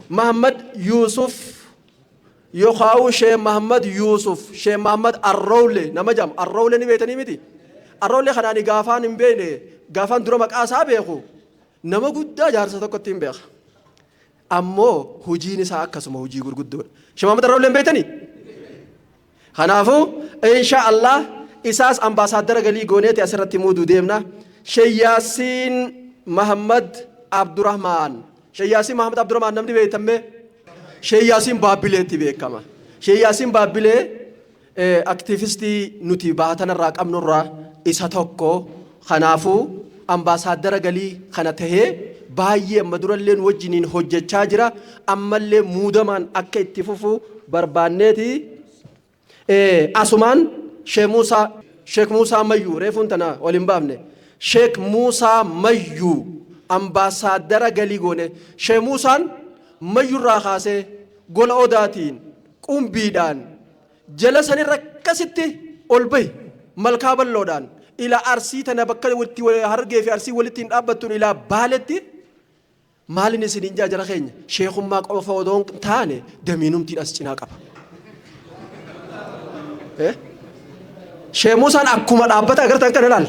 A: محمد يوسف يخاو شيخ محمد يوسف شيخ محمد الرولي نمجام الرولي نبيتني ميتي الرولي خناني غافان مبيني غافان درمك آسابيخو نما قد جارسة تكتين بيخ أمو هجيني ساكا سمو هجي قرقدور شيخ محمد الرولي مبيتني خنافو إن شاء الله إساس أمباسادر غلي غونيتي أسرتي مودو ديمنا شيخ ياسين محمد عبد الرحمن شيخ ياسين محمد عبد الرحمن نمني بيتمي شيخ ياسين بابلي تبي كما شيخ ياسين بابلي أكتيفيستي نوتي باتنا راك أمن الرا إساتوكو خنافو أمباسادر غلي خنته باية مدرلين وجنين حجة شاجرة أمالي مودمان أكا اتفوفو بربانيتي أسمان شيخ موسى ميو ريفون تنا ولنبامني شيخ موسى ميو أمباسادر غليغوني شيخ موسى ميو راخاسي غول أوداتين قوم بيدان جلساني ركستي أولبي ملكاب اللودان إلى أرسي تنبكر ولتي هرجي في أرسي ولتين أبتون إلى بالتي مالني سنينجا جرخين شيخ ماك أوفودون تاني دمينوم تين أسجنا كابا شيخ موسى أكما أبتا أغرتان كان لال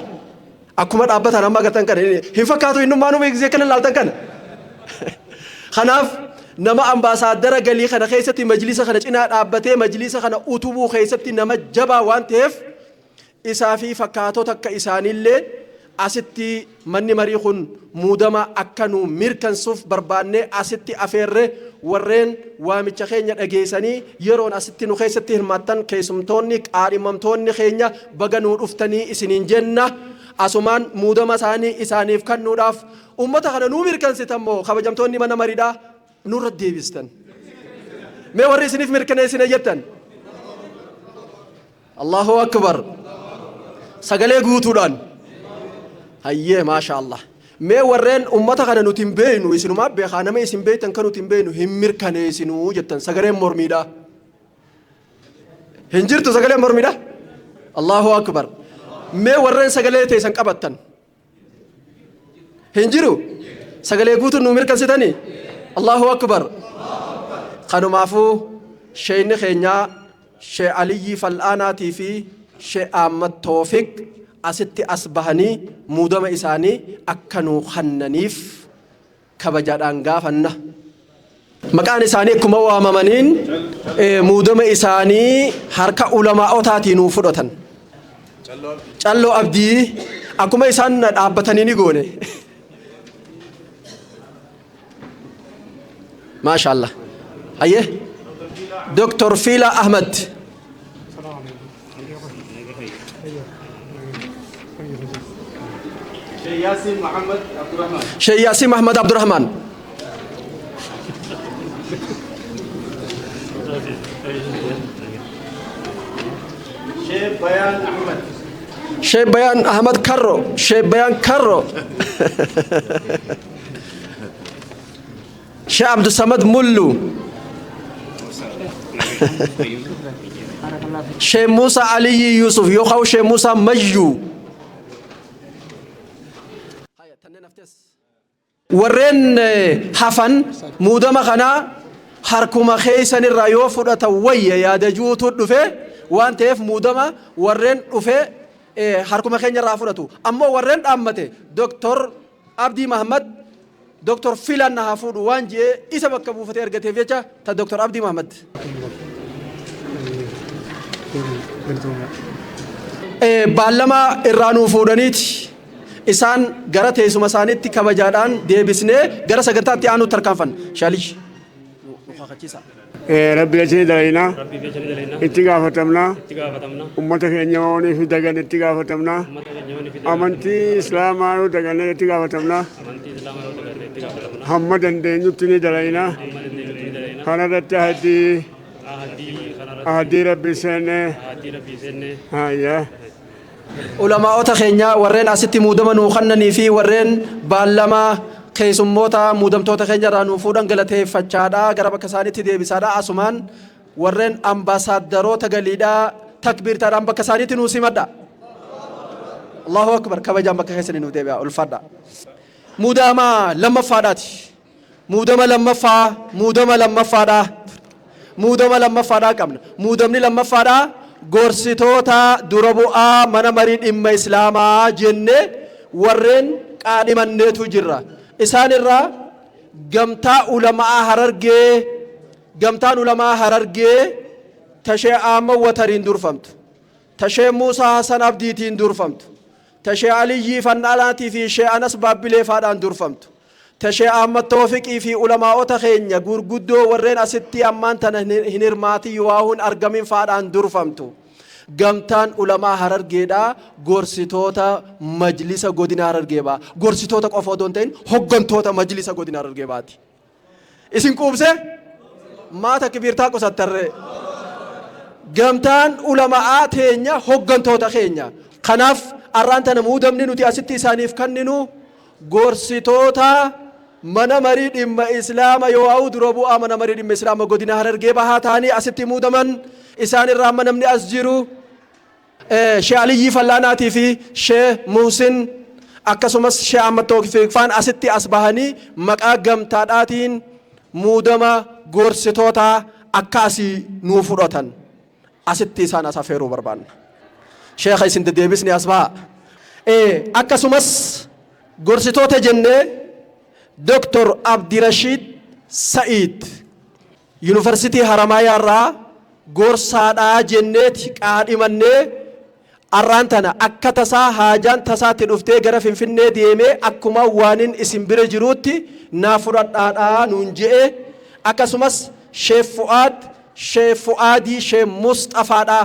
A: أكما أبتا نما أغرتان كان هفكاتو إنو مانو بيكزي كان لالتان كان خناف نما أمباسادر غلي خنا خيستي مجلس خنا جنا أبتي مجلس خنا أوتوبو خيستي نما جبا وانتف إسافي فكاتو تك إساني اللي أستي مني مريخون مودما أكنو ميركن صف برباني أستي أفير ورين وامتشخين أجيساني يرون أستي نخيستي هماتن كيسمتوني آرممتوني خينيا بغنور أفتني إسنين جنة أسمان مودما ساني إساني فكن نوراف أمتا خنا نو ميركن ستمو خبجمتوني من مريدا نور الديبستن ما وري سنيف ميركن إسنا جتن الله أكبر سجله قوتودان هيه ما شاء الله ما ورين أمتا كنا نتيمبينو يسنو ما بيخانا ما يسنبي تنكنو تيمبينو همير كنا يسنو جتن سجله مرميدا هنجرتو سجله مرميدا الله أكبر ما ورين سجله تيسن كبتن هنجرو سجله قوتو نمير كنستاني الله أكبر خانو مافو شيء خينيا شيء علي فالآناتي في شيء أحمد توفيق أستي أصبحني مودم إساني أكنو خننيف كبجادان غافنا مكان إساني كما واممانين مودم إساني حركة علماء أوتاتي نوفدوتن چلو أبدي أكما إسان أبتني نيغوني ما شاء الله أيه دكتور فيلا أحمد شيخ ياسين محمد عبد الرحمن شيخ ياسين محمد عبد الرحمن شيخ بيان أحمد كرو شيخ بيان كرو شيخ عبد الصمد ملو شيخ موسى علي يوسف يوخاو شيخ موسى مجو ورين حفن مودما خنا حركما خيسن الرايو فرطا ويا يا دجو تدفه وان تف مودما ورين دفه حركما خين رافرتو اما ورين امته دكتور عبدي محمد دكتور فيلان نهافود وانجي إسا بكبو فتير قتي فيجا تا دكتور عبدي محمد بالما إرانو فودانيت إسان غرات يسو مسانيت كبجادان دي بسنة غرا سغنتات تيانو تركانفن شاليش
J: ربي يجري دلينا اتقافتمنا أمتك إنيوني في دقن اتقافتمنا أمنتي إسلام آرو دقن اتقافتمنا محمد اندينو تني دلينا خانا تهدي أهدي ربي سنة هيا
A: علماء تخينيا ورين أستي مودما نوخنني في ورين بالما keessummoota muudamtoota keenya irraa nuuf fuudhan galateeffachaadha gara bakka isaaniitti deebisaadha asumaan warreen ambaasaadarota galiidhaa takbiirtaadhaan bakka isaaniitti nuu simadha Allahu akbar kabajaan bakka keessanii nuuf deebi'a ulfadha muudama lammaffaadhaati muudama lammaffaadha qabna muudamni lammaffaadha gorsitoota dura bu'aa mana marii dhimma islaamaa jenne warreen qaadhimanneetu jirra إسان الرا gamtaan ulamaa harargee tashee amma watariin durfamtu tashee Muusaa Hasan Abdiitiin durfamtu tashee Aliyyii Fannaalaatii fi Shee Anas Baabbilee faadhaan durfamtu tashee Ahmad Toofiqii fi ulamaa'ota keenya gurguddoo warreen asitti ammaan tana hin hirmaatii waa hun argamin faadhaan durfamtu gamtaan ulamaa harargeedha gorsitoota majlisa godina harargeeba gorsitoota qofa odoon ta'in hoggantoota majlisa godina harargeebaati isin quubse maata kibirtaa qusattarre gamtaan ulamaa teenya hoggantoota keenya kanaaf arraan tana muudamni nuti asitti isaaniif kanninu gorsitoota mana marii dhimma islaama yoo dura bu'aa mana marii dhimma islaama godina harargeeba haa ta'anii asitti muudaman isaan irraa amma namni as jiru Sheikh Aliyyii Fallaanaatii fi Sheikh Muhsin akkasumas Sheikh Ahmad Toofiqfaan asitti as bahanii maqaa gamtaadhaatiin muudama gorsitoota akkaasii nuu fudhatan asitti isaan as afeeruu barbaanna Sheikh isin deddeebisni as baha akkasumas gorsitoota jennee Dr. Abdirashid Sa'id University Haramaayaa irraa gorsaadhaa jenneeti qaadhimannee arraan tana akka tasaa haajaan tasaatti dhuftee gara Finfinnee deemee akkuma waanin isin bira jiruutti naa fudhadhaadhaa nuun je'e akkasumas Sheikh Fu'aadii Sheikh Mustafaadhaa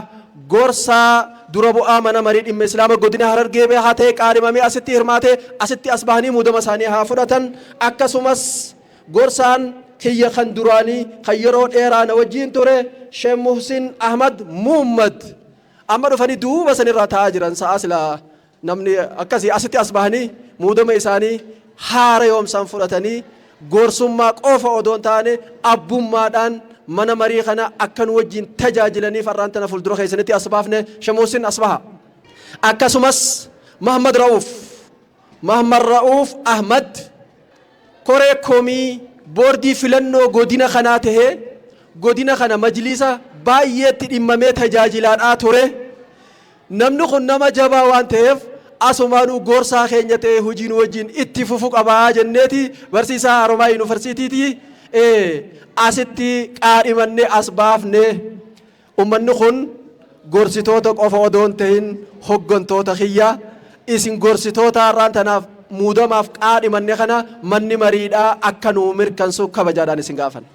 A: gorsaa dura bu'aa mana marii dhimma islaama godina harargee haa ta'e qaadhimamee asitti hirmaatee asitti as bahanii muudama isaanii haa fudhatan akkasumas gorsaan kiyya kan duraanii kan yeroo dheeraa na wajjiin ture Sheikh Muhsin Ahmad Muhammad amma dhufanii duuba sanirraa taa'aa jiran sa'a silaa namni akkasii asitti as bahanii muudama isaanii haara yoomsaan fudhatanii gorsummaa qofa odoon taane abbummaadhaan mana marii kana akkan wajjin tajaajilaniif arraan tana fuuldura keessanitti as baafne Sheikh Muhsin as baha akkasumas Muhammad Ra'uuf Ahmad koree komii boordii filannoo godina kanaa tahee godina kana majlisa baay'eetti dhimmamee tajaajilaadhaa ture namni kun nama jabaa waan ta'eef asumaanuu gorsaa keenya ta'e hojiin wajjin itti fufu qabaa jenneeti barsiisaa Haromaa Yuunivarsiitiiti asitti qaadhimannee as baafne ummanni kun gorsitoota qofa odoon ta'in hoggantoota kiyya isin gorsitoota arraan tanaaf muudamaaf qaadhimanne kana manni mariidhaa akka nuu mirkansu kabajaadhaan isin gaafan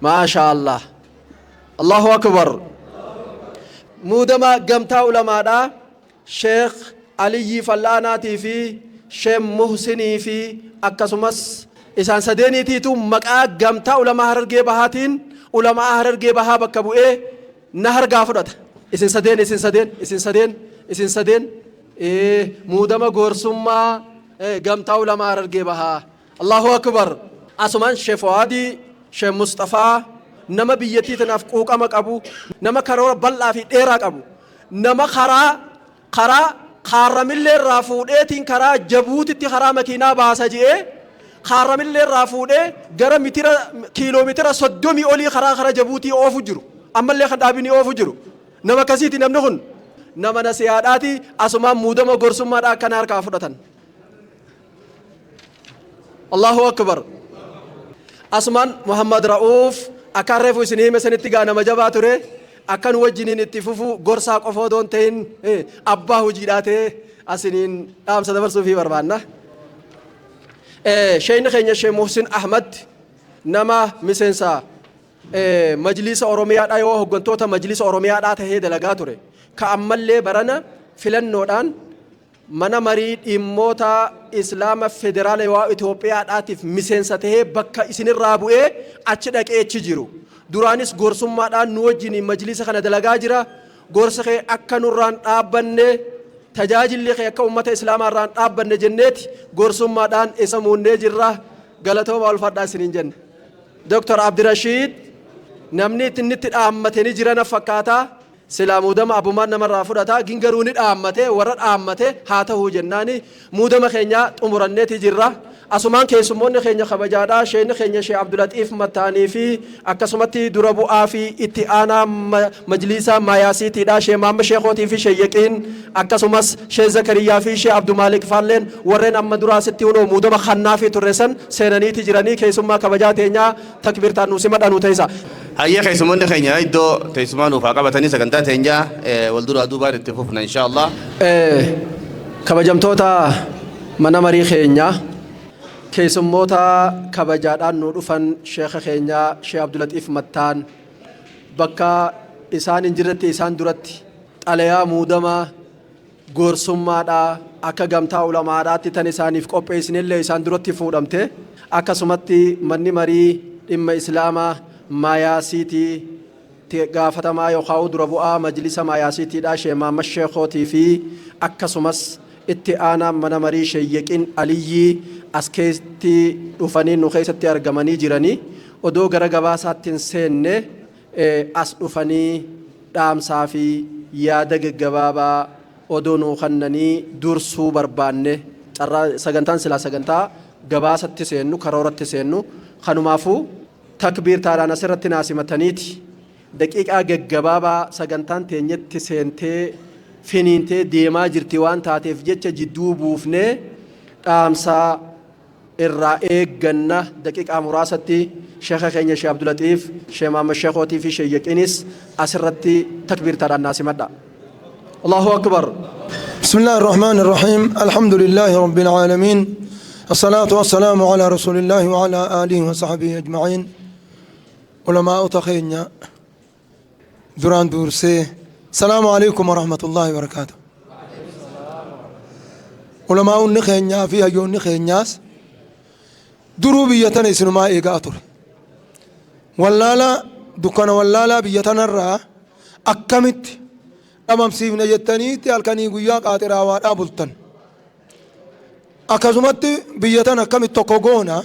A: maasha Allah Allahu akbar muudama gamtaa ulamaadhaa Sheikh Aliyyii Fallaanaatii fi Sheikh Muhsinii fi akkasumas isaan sadeeniitiitu maqaa gamtaa ulamaa harargee bahaatiin ulamaa harargee bahaa bakka bu'ee na hargaa fudhata isin sadeen muudama goorsummaa gamtaa ulamaa harargee bahaa Allahu akbar asumaan Sheekh Fuwaadii Sheekh Mustafaa nama biyyattii tanaaf quuqama qabu nama karoora bal'aa fi dheeraa qabu nama karaa Kaaramillee irraa fuudheetiin karaa Jabuutitti karaa makiinaa baasa je'ee Kaaramillee irraa fuudhee gara kiiloomeetira 30 olii karaa Jabuutii oofu jiru ammallee kan dhaabini oofu jiru nama akkasiiti namni kun nama nasihaadhaati asumaan muudama goorsummaadhaa akkana harkaa fudhatan Allahu akbar asumaan Muhammad Ra'uuf akka reefu isin hime sanitti gaa nama jabaa ture akkan wajjiniin itti fufu gorsaa qofoo doon ta'in abbaa hojiidhaa ta'e asiniin dhaamsa dabarsuu fi barbaanna. Sheeyni keenya Sheekh Muhsin Ahmad nama miseensa majlisa Oromiyaadhaa yoo hooggantoota majlisa Oromiyaadhaa tahee dalagaa ture. Ka ammallee barana filannoodhaan mana marii dhimmoota Islaama Federaalawaa Itoophiyaadhaatiif miseensa tahee bakka isinirraa bu'ee achi dhaqee achi jiru. Duraanis goorsummaadhaan nu wajjin majlisa kana dalagaa jira gorsa kee akka nurraan dhaabbanne tajaajilli kee akka ummata islaamaarraan dhaabbanne jenneeti goorsummaadhaan isa muunnee jirra galatooma ulfaadhaa isiniin jenne Dr. Abdirashiid namni itti dhaammatee ni jirana fakkaataa silaa muudama abumaan namarraa fudhataa gingaruu ni dhaammate warra dhaammate haa ta'uu jennaani muudama keenya xumuranneeti jirra asumaan keessummoonni keenya kabajaadhaa sheekni keenya Sheekh Abdulatiif Mattaanii fi akkasumatti dura bu'aa fi itti aanaa majlisa Maayaasiitiidhaa Sheekh Maamma Sheekootii fi Sheekh Yaqiin akkasumas Sheekh Zakariyaa fi Sheekh Abdumaalik Faalleen warreen amma duraasitti hunoo muudama kannaa fi turreessan seenaniiti jiranii keessummaa kabajaa teenyaa takbirtaan nuusi madhanuu ta'isa.
G: Hayyee keessummoonni keenya iddoo teessumaa nuuf haa qabatanii sagantaa teenyaa wal duraa duubaan itti fufna inshaallah.
A: Kabajamtoota mana marii keenyaa keessummoota kabajaadhaan nu dhufan sheekha keenya Sheekh Abdulatiif Mattaan bakka isaan hin jirretti isaan duratti xalayaa muudama goorsummaadhaa akka gamtaa ulamaadhaatti tan isaaniif qopheessinillee isaan duratti fuudhamte akkasumatti manni marii dhimma islaamaa Maayaasiitii gaafatamaa yookaan dura bu'aa majlisa Maayaasiitiidhaa Sheekh Maamma Sheekootii fi akkasumas itti aanaa mana marii Sheekh Yaqiin Aliyyii as keessatti dhufanii nu keessatti argamanii jiranii odoo gara gabaasaatti hin seenne as dhufanii dhaamsaa fi yaada gaggabaabaa odoo nuu kennanii dursuu barbaanne sagantaan silaa sagantaa gabaasatti seennu karooratti seennu kanumaafuu takbiirtaadhaan asirratti naasimataniiti daqiiqaa gaggabaabaa sagantaan teenyetti seentee finiintee deemaa jirti waan taateef jecha jidduu buufnee dhaamsaa irraa eegganna daqiiqaa muraasatti sheekha keenya Sheekh Abdulatiif Sheekh Maamma Sheekootii fi Sheekh Yaqiinis asirratti takbiirtaadhaan naasimadha. Allahu akbar.
D: بسم الله الرحمن الرحيم الحمد لله رب العالمين الصلاة والسلام على رسول الله وعلى آله وصحبه أجمعين علماء تخينيا دران دورسي السلام عليكم ورحمة الله وبركاته علماء النخينيا فيها يون نخينياس درو بيتنا اسنما إيقاتر واللالا دكان واللالا بيتنا الرا أكمت أمام سيبنا جتني تالكني قيا قاتر آوار أبلتن أكزمت بيتنا أكمت تقوغونا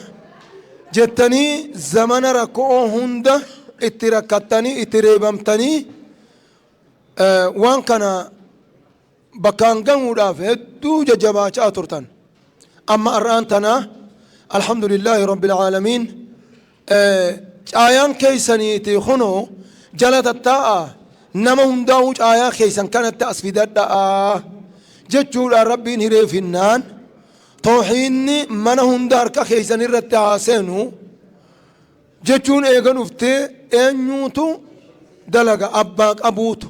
D: جتني زمن ركو هند اتركتني اتريبمتني وان كان بكان قمودا فهدو ججباچ آترتن أما أرانتنا الحمد لله رب العالمين آيان كيساني تيخونو جلت التاء نما هنداوج آيان كيسان كانت تأسفيد الداء ججول ربي نري في النان توحيني من هندار كيسان الرتاء سينو ججون ايغن افته انيوتو دلغا أباك أبوتو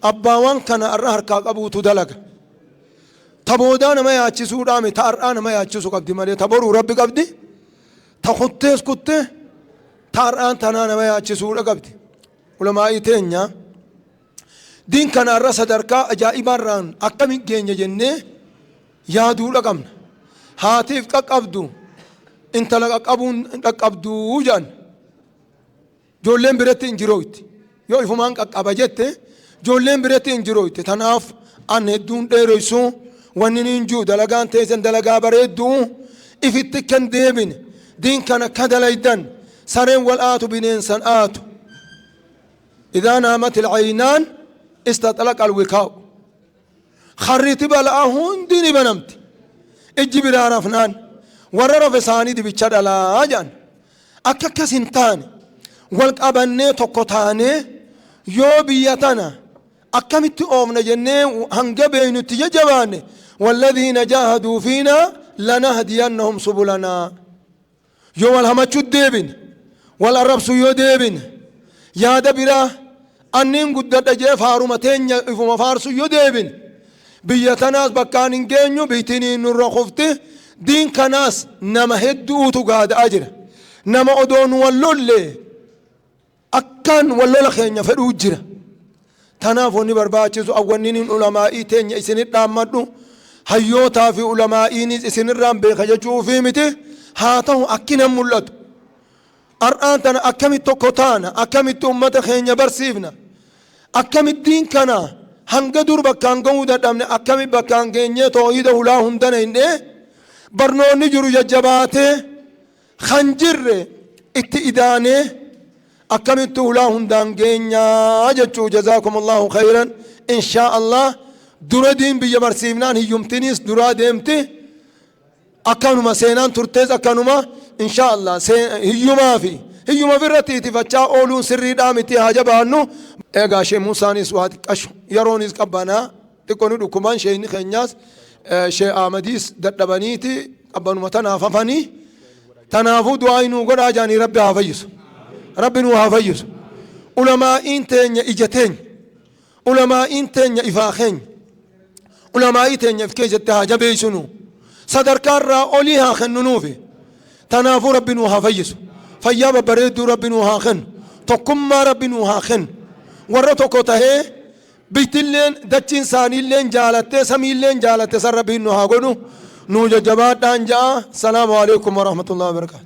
D: أباوان كان أرهر كاك أبوتو دلغا تبودان ما يأتشسو رامي تارآن ما يأتشسو قبدي مالي تبورو ربي قبدي تخطيس كتة تارآن تنان ما يأتشسو قبدي علماء تينيا دين كان الرأس دركا أجائبان ران أكمي جيني جنة يادو لقمنا هاتف كاك أبدو انت لقاك أبون لك أبدو جان جولين بريتي انجرويت يو إفمان قبجت جولين بريتي انجرويت تناف أن هدون ديريسو وننجو دلقان تيزن دلقا بريدو إفتك كان ديبن دين كان كدليدن سرين والآتو بنين سن آتو إذا نامت العينان استطلق الوكاء خريت بلعهون ديني بنمت اجي بلا رفنان ورر فساني دي بيتشاد على آجان أكاكا سنتاني والقبني تقطاني يو بيتنا أكامت أومنا جنة هنقبين تججباني والذين جاهدوا فينا لنهدينهم سبلنا يو الهمتشو ديبن والعربسو يو ديبن يا دبرا أنين قدد أجي فارمتين يفهم فارسو يو ديبن بيتناس بكان انجينيو بيتني نور خفته دين كناس نما هدو تقاد أجر نما أدون واللولي أكان واللولا خينيا فدو جرا تنافوني برباچيسو أولنين علمائي تين يسنين رامدو هيوتا في علمائي نيس يسنين رام بيخججو في متي هاتو أكينا ملتو أرآن تنا أكمي توكوتانا أكمي تومتا خينيا برسيفنا أكمي الدين كنا hanga dur bakkaan ga'uu dadhabne akkami bakkaan geenyee toohida hulaa hundana hinne barnoonni jiru jajjabaatee kan jirre itti idaanee akkamitti hulaa hundaan geenyaa jechuu jazaakumullahu khayran inshaa Allah dura diin biyya barsiifnaan hiyyumtiniis duraa deemti akkanuma seenaan turtees akkanuma inshaa Allah hiyyumaa fi hiyyuma firratti itifachaa ooluun sirriidhaa miti haa jabaannu egaa shee Musaanis waa xiqqashu yeroonis qabbanaa xiqqooni dhukkumaan sheeyni keenyaas shee Ahmadiis dadhabaniiti qabbanuma tanaaf hafanii tanaafuu du'aa nuu godhaa jaanii rabbi haa fayyisu rabbi nuu haa fayyisu ulamaa'iin teenya ija teenya ulamaa'iin teenya ifaa keenya ulamaa'ii teenya if keessatti haa jabeessinu sadarkaarraa olii haa kennunuufi tanaafuu rabbi nuu haa fayyisu fayyaa babbareedduu rabbi nuu haa kennu tokkummaa rabbi nuu haa kennu warra tokko tahee bitilleen dachiin isaaniilleen jaalattee samiilleen jaalatte san rabbiin nu haa godhu nuu jajjabaadhaan ja'a salaamu alaikum warahmatullahi wabarakaatu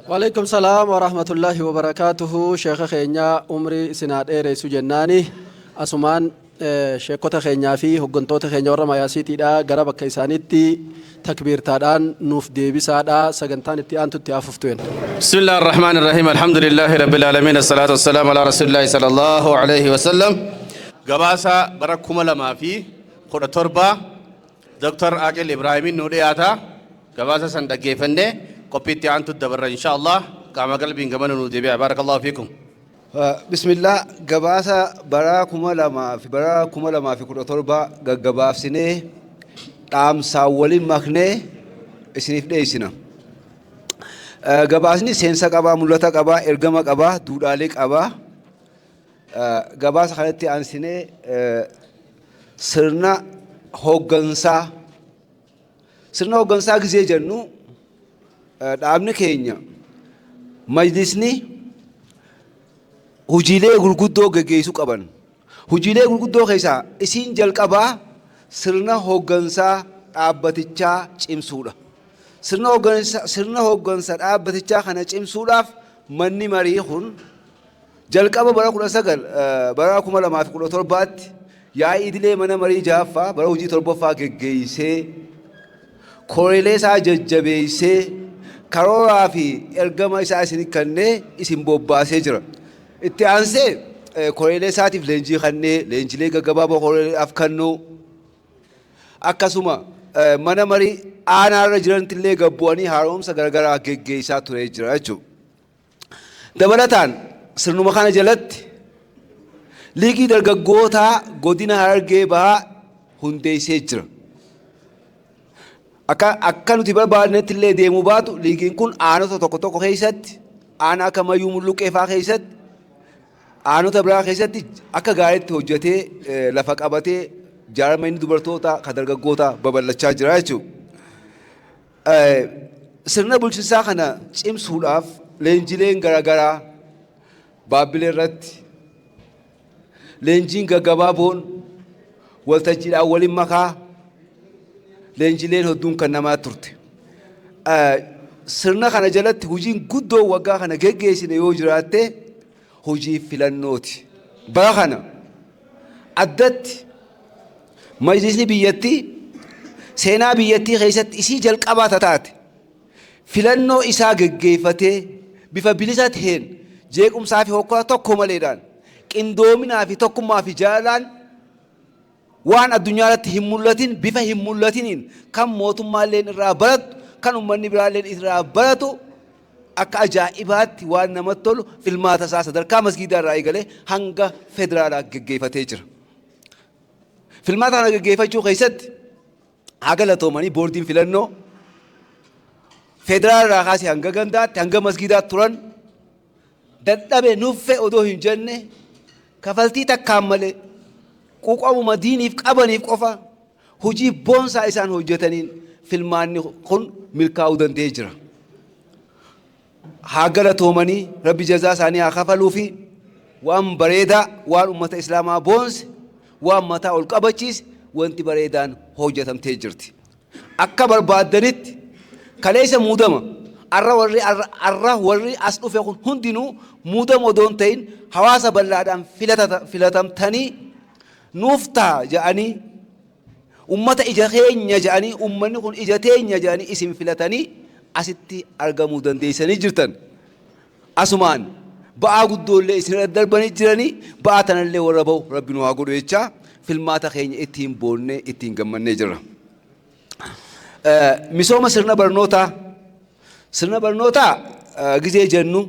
A: وعليكم السلام ورحمة الله وبركاته شيخ خينيا عمري سناد رئيس جناني أسمان شيخوتا خينيا في هجنتوتا خينيا ورما ياسيتي دا غرابك كيسانيتي تكبير تادان نوف ديبي سادا سغنتان تي أنتو تياففتوين
G: بسم الله الرحمن الرحيم الحمد لله رب العالمين الصلاة والسلام على رسول الله صلى الله عليه وسلم قباسا بركم لما في خد تربة دكتور عاقل إبراهيم نورياتا قباسا سندقي فنده قبيتي أنتو الدبر إن شاء الله كما قلبين كمان ندبي بارك الله فيكم
C: بسم الله قباسا براكم لما في كل تربة قباف سنة قام ساولين مخنة سنيف ديسنا gabaasni seensa qabaa mul'ata qabaa ergama qabaa duudhaalee qabaa gabaasa kanatti aansinee sirna hooggansaa gisee jennu dhaabni keenya majlisni hujiilee gurguddoo geggeessuu qaban hujiilee gurguddoo keessaa isiin jalqabaa sirna hooggansaa dhaabbatichaa cimsuudha. sirna hooggansa dhaabbatichaa kana cimsuudhaaf manni marii kun jalqaba bara 2017tti yaa'ii idilee mana marii jaaffaa bara hojii torbaffaa geggeessee koreelee isaa jajjabeessee karooraa fi ergama isaa isin kennee isin bobbaasee jira. Itti aansee koreelee isaatiif leenjii kennee leenjilee gaggabaaboo koreeleedhaaf kennuu akkasuma mana marii aanarra jirantillee gabbu'anii haaromsa garagaraa geggeessaa ture jira jechuudha. Dabalataan sirnuma kana jalatti liigii dargaggootaa godina Harargee Bahaa hundeessee jira. Akka nuti barbaadnetti illee deemuu baatu liigiin kun aanota tokko tokko keessatti aanaa akka Mayyuu Mulluqee fa'aa keessatti aanota biraa keessatti akka gaariitti hojjetee lafa qabatee jaarmanii dubartoota kan dargaggoota babal'achaa jira jechuudha. Sirna bulchiinsaa kana cimsuudhaaf leenjileen garaagaraa Baabbilee irratti leenjiin gaggabaaboon waltajjiidhaan waliin makaa leenjileen hedduun kan namaa turte. Sirna kana jalatti hojiin guddoo waggaa kana geggeessine yoo jiraatte hojii filannooti. Bara kana addatti majlisni biyyattii seenaa biyyattii keessatti isii jalqabaa taate filannoo isaa geggeeffatee bifa bilisa ta'een jeequmsaa fi hokkora tokko maleedhaan qindoominaa fi tokkummaa fi jaalalaan waan addunyaa irratti hin mul'atin bifa hin mul'atiniin kan mootummaalleen irraa baratu kan ummanni biraalleen irraa baratu akka ajaa'ibaatti waan namatti tolu filmaata isaa sadarkaa masgiidaa irraa eegalee hanga federaalaa geggeeffatee jira. Filmaata kana geggeeffachuu keessatti haa galatoomanii boordiin filannoo federaala irraa kaasee hanga gandaatti hanga masgiidaatti turan dadhabe nuffee odoo hin jenne kafaltii takkaan malee quuqamuma diiniif qabaniif qofa hojii boonsaa isaan hojjetaniin filmaanni kun milkaa'uu danda'ee jira. Haa galatoomanii rabbi jazaa isaanii haa kafaluu fi waan bareedaa waan ummata islaamaa boonse waan mataa ol qabachiise wanti bareedaan hojjetamtee jirti. Akka barbaaddanitti kaleessa muudama arra warri as dhufe kun hundinuu muudama odoon ta'in hawaasa bal'aadhaan filatamtanii nuuf ta'a jedhanii ummata ija keenya jedhanii ummanni kun ija teenya jedhanii isin filatanii asitti argamuu dandeessanii jirtan. Asumaan ba'aa guddoollee isin darbanii jiranii ba'aa tanallee warra ba'u rabbi nu haa godhu jechaa filmaata keenya ittiin boonnee ittiin gammannee jirra. Misooma sirna barnootaa gizee jennu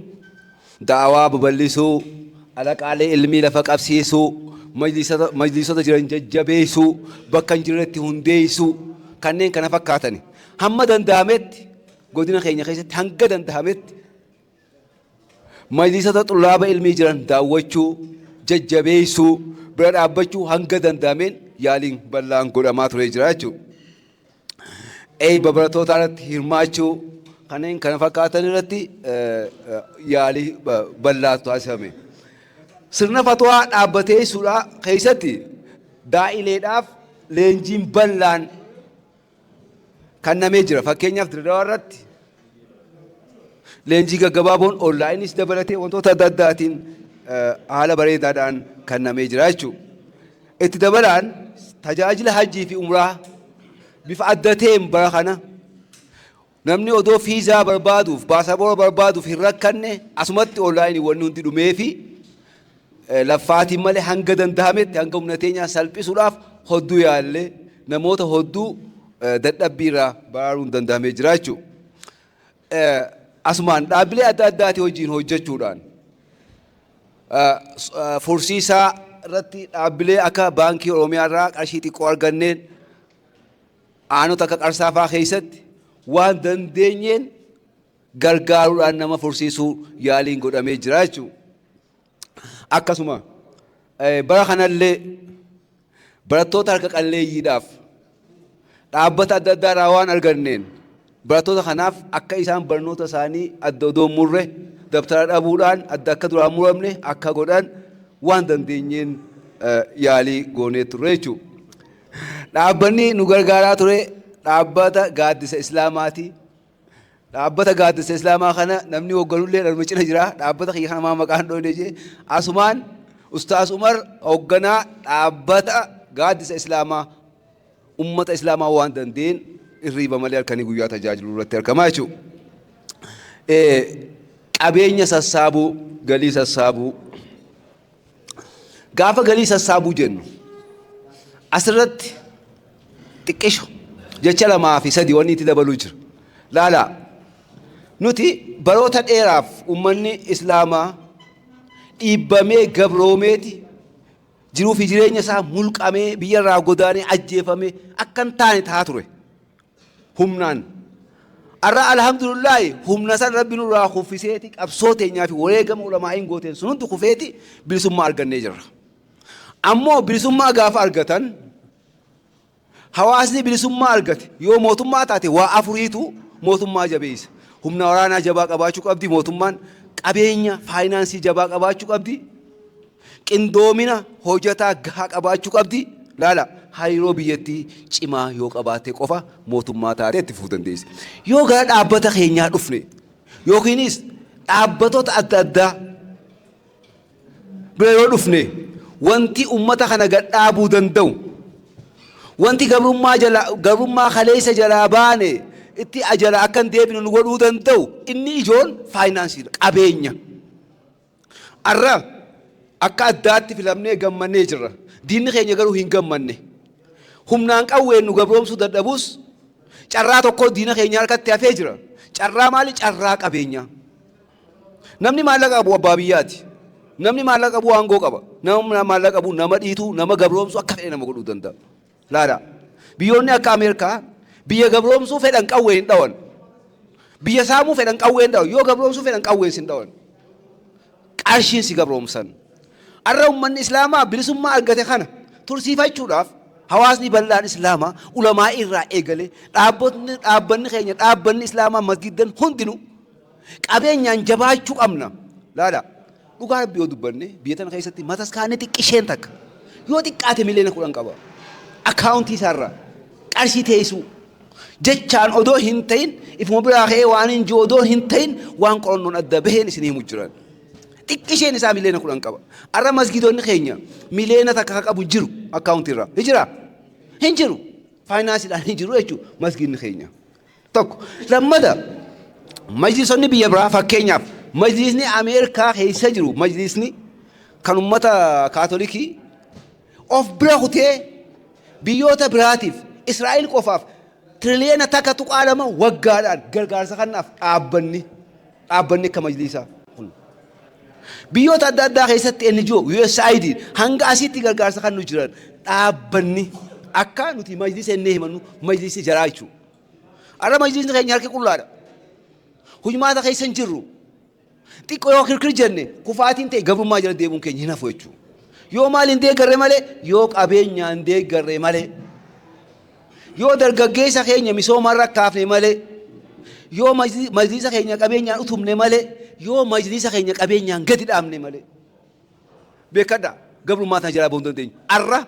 C: da'awaa babal'isuu alaqaalee ilmii lafa qabsiisuu majlisoota jiran jajjabeessuu bakka hin jirretti hundeessuu kanneen kana fakkaatan hamma danda'ametti godina keenya keessatti hanga danda'ametti majlisoota xullaaba ilmii jiran daawwachuu jajjabeessuu bira dhaabbachuu hanga danda'ameen yaaliin bal'aan godhamaa ture jira jechuudha. Barattoota irratti hirmaachuu kanneen kana fakkaatan irratti yaalii bal'aatu taasifame. Sirna fatwaa dhaabbatee suudhaa keessatti daa'ileedhaaf leenjiin bal'aan kennamee jira. Fakkeenyaaf Diradaawaa irratti leenjii gaggabaaboon onlaayinis dabalatee wantoota adda addaatiin haala bareedaadhaan kennamee jira jechuudha. Itti dabalaan tajaajila hajjii fi umraa bifa adda ta'een bara kana namni odoo fiizaa barbaaduuf baasaboora barbaaduuf hin rakkanne asumatti onlaayinii wanni hundi dhumee fi laffaatiin malee hanga danda'ametti hanga humna teenyaa salphisuudhaaf hodduu yaallee namoota hodduu dadhabbii irraa baraaruun danda'amee jira jechuudha. Asumaan dhaabbilee adda addaatii wajjin hojjechuudhaan fursiisaa irratti dhaabbilee akka baankii Oromiyaa irraa qarshii xiqqoo arganneen aanota akka qarsaafaa keessatti waan dandeenyeen gargaaruudhaan nama fursiisuu yaaliin godhamee jira jechuudha. Akkasuma bara kanallee barattoota harka qalleeyyiidhaaf dhaabbata adda addaa irraa waan arganneen barattoota kanaaf akka isaan barnoota isaanii adda odoo murre dabtara dhabuudhaan adda akka duraan muramne akka godhan waan dandeenyeen yaalii goonee turre jechuudha. Dhaabbanni nu gargaaraa ture dhaabbata gaaddisa Islaamaati. Dhaabbata gaaddisa Islaamaa kana namni hoogganullee dhalma cina jira. Dhaabbata kiyya kana maqaan dhoofne jee asumaan Ustaas Umar hoogganaa dhaabbata gaaddisa Islaamaa ummata Islaamaa waan dandeen irriiba malee halkanii guyyaa tajaajiluu irratti argamaa jechuudha. Qabeenya sassaabuu, galii sassaabuu. Gaafa galii sassaabuu jennu asirratti xiqqisho jecha 2 fi 3 wanni itti dabaluu jira. Laala nuti baroota dheeraaf ummanni Islaamaa dhiibbamee gabroomeeti jiruu fi jireenya isaa mulqamee biyyarraa godaanee ajjeefamee akka hin taane ta'a ture. Humnaan arra alhamdulillahi humna san rabbi nurraa kuffiseeti qabsoo teenyaa fi wareegama ulamaa'iin gooteen sun hundi kufeeti bilisummaa argannee jirra. Ammoo bilisummaa gaafa argatan hawaasni bilisummaa argate yoo mootummaa taate waa afuriitu mootummaa jabeessa. Humna waraanaa jabaa qabaachuu qabdi mootummaan, qabeenya faayinaansii jabaa qabaachuu qabdi, qindoomina hojjetaa gahaa qabaachuu qabdi. Laala hariiroo biyyattii cimaa yoo qabaate qofa mootummaa taatee itti fufuu dandeessa. Yoo gara dhaabbata keenyaa dhufne yookiinis dhaabbattoota adda addaa bira dhufne wanti ummata kana gadhaabuu danda'u wanti gabrummaa kaleessa jalaa baane itti ajala akkan deebinu nu godhuu danda'u inni ijoon faayinaansiidha qabeenya arra akka addaatti filamnee gammannee jirra diinni keenya garuu hin gammanne humnaan qawween nu gabroomsuu dadhabus carraa tokko diina keenya harkatti hafee jira carraa maali carraa qabeenya namni maallaqa qabu abbaa biyyaati namni maallaqa qabu aangoo qaba namni maallaqa qabu nama dhiituu nama gabroomsuu akka fedhe nama godhuu danda'a laala biyyoonni akka Ameerikaa biyya gabroomsuu fedhan qawwee hin dhawan biyya saamuu fedhan qawwee hin dhawan yoo gabroomsuu fedhan qawwee hin dhawan qarshiin si gabroomsan arra ummanni islaamaa bilisummaa argate kana tursiifachuudhaaf hawaasni bal'aan islaamaa ulamaa irraa eegale dhaabbanni keenya dhaabbanni islaamaa masgidan hundinuu qabeenyaan jabaachuu qabna laala dhugaa rabbii yoo dubbanne biyya tana keessatti mataskaanni xiqqisheen takka yoo xiqqaate miliyoona 10 qaba akkaawuntii isaarraa qarshii teessuu jechaan odoo hin ta'in ifuma biraa ka'ee waan hin jiru odoo hin ta'in waan qorannoon adda baheen isin himu jiran xiqqisheen isaa miliyoona 10 qaba arra masgidoonni keenya miliyoona takka qabu jiru akkaawuntii irraa hijira hin jiru faayinaansiidhaan hin jiru jechuudha masgidni keenya tokko lammada majlisonni biyya biraa fakkeenyaaf majlisni Ameerikaa keessa jiru majlisni kan ummata kaatolikii of bira kutee biyyoota biraatiif Israa'el qofaaf tiriliyoona takka tuqaalama waggaadhaan gargaarsa kanaaf dhaabbanni akka majlisaa biyyoota adda addaa keessatti NGO USAID hanga asitti gargaarsa kan nu jiran dhaabbanni akka nuti majlisa ennee himannu majlisi jaraa jechuudha. Arra majlisni keenya harki qullaadha. Hujmaata keessa hin jirru. Xiqqoo yoo kirkir jenne kufaatiin ta'e gabrummaa jala deemuun keenya hin hafu jechuudha. Yoo maal hin deeggarre malee yoo qabeenya hin deeggarre malee yoo dargaggeessa keenya misoomarra kaafne malee yoo majlisa keenya qabeenyaan utumne malee yoo majlisa keenya qabeenyaan gadi dhaabne malee beekadha gabrummaa tana jalaa bahuu dandeenyu. Arra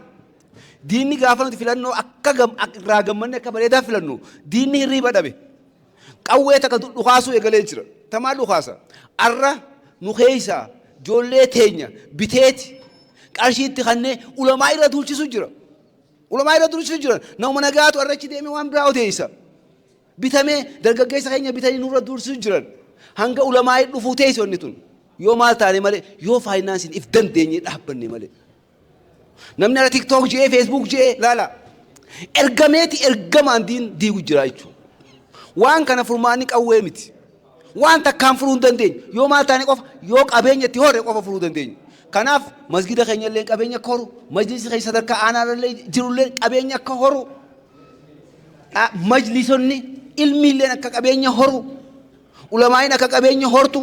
C: diinni gaafa nuti filannoo akka irraa gammanne akka bareedaa filannu diinni hirriiba dhabe qawwee takka dhukaasuu eegalee jira. Tamaa dhukaasa arra nu keessa ijoollee teenya biteeti qarshiitti kannee ulamaa irra duulchisu jira. Ulamaa irra duulchisu jira. Nama nagaatu arrachi deemee waan biraa odeessa. Bitamee dargaggeessa keenya bitanii nurra duulchisu jiran. Hanga ulamaa dhufuu teessonni tun yoo maal taane malee yoo faayinaansiin if dandeenye dhaabbanne malee. Namni ara TikTok jee Facebook jee laala ergameeti ergamaan diigu jira jechuudha. Waan kana furmaanni qawwee miti. Waan takkaan furuu hin dandeenye yoo maal taane qofa yoo qabeenya itti horre qofa furuu dandeenye. Kanaaf masgida keenya illee qabeenya akka horu majlisi keessa sadarkaa aanaa jirullee qabeenya akka horu majlisonni ilmi illee akka qabeenya horu ulamaa'in akka qabeenya hortu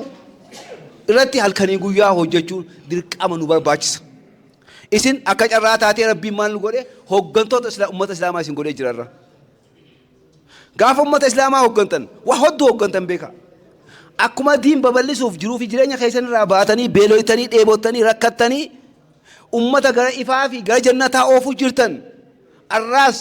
C: irratti halkanii guyyaa hojjechuun dirqama nu barbaachisa. Isin akka carraa taatee rabbiin maal nu godhe hooggantoota ummata islaamaa isin godhee jirarra. Gaafa ummata islaamaa hooggantan waa hedduu hooggantan beeka. Akkuma diin babal'isuuf jiruu fi jireenya keessan irraa baatanii beeloytanii dheebottanii rakkattanii ummata gara ifaa fi gara jannataa oofuu jirtan arraas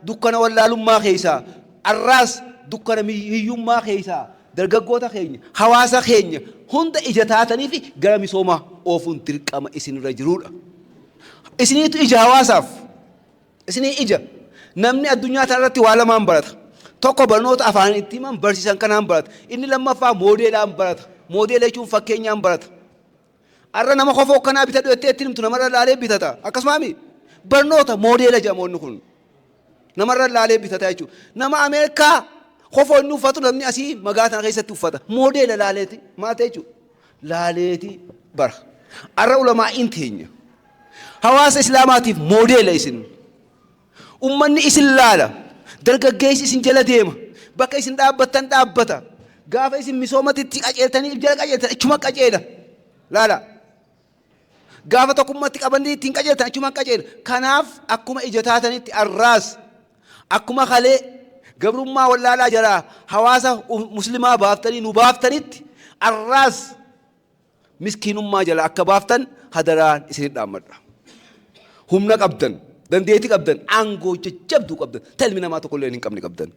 C: dukkana wallaalummaa keessaa arraas dukkana hiyyummaa keessaa dargaggoota keenya hawaasa keenya hunda ija taatanii fi gara misoomaa oofuun dirqama isinirra jirudha. Isiniitu ija hawaasaaf isinii ija namni addunyaa tanarratti waa lamaan barata. Tokko barnoota afaan itti himan barsiisan kanaan barata. Inni lammaffaa moodeelaan barata. Moodeela jechuun fakkeenyaan barata. Arra nama kofoo kanaa bitadhu jettee itti himtu namarra laalee bitata. Akkasumaami barnoota moodeela jedhamoonni kun namarra laalee bitata jechuudha. Nama Ameerikaa kofoo inni uffatu namni asii magaalaa keessatti uffata. Moodeela laaleeti maal ta'e jechuudha. Laaleeti bara. Arra ulamaa in teenya. Hawaasa islaamaatiif moodeela isin. Ummanni isin laala. Dargaggeessi isin jala deema. Bakka isin dhaabbattan dhaabbata. Gaafa isin misoomatitti qaceeltanii jala qaceeltan achuma qaceela. Laala. Gaafa tokkummaatti qabanii ittiin qaceeltan achuma qaceela. Kanaaf akkuma ija taatanitti arraas akkuma kalee gabrummaa wallaalaa jalaa hawaasa muslimaa baaftanii nu baaftanitti arraas miskiinummaa jala akka baaftan hadaraan isin dhaammadha. Humna qabdan. Dandeetii qabdan aangoo jajjabduu qabdan talmi namaa tokko illee hin qabne qabdan.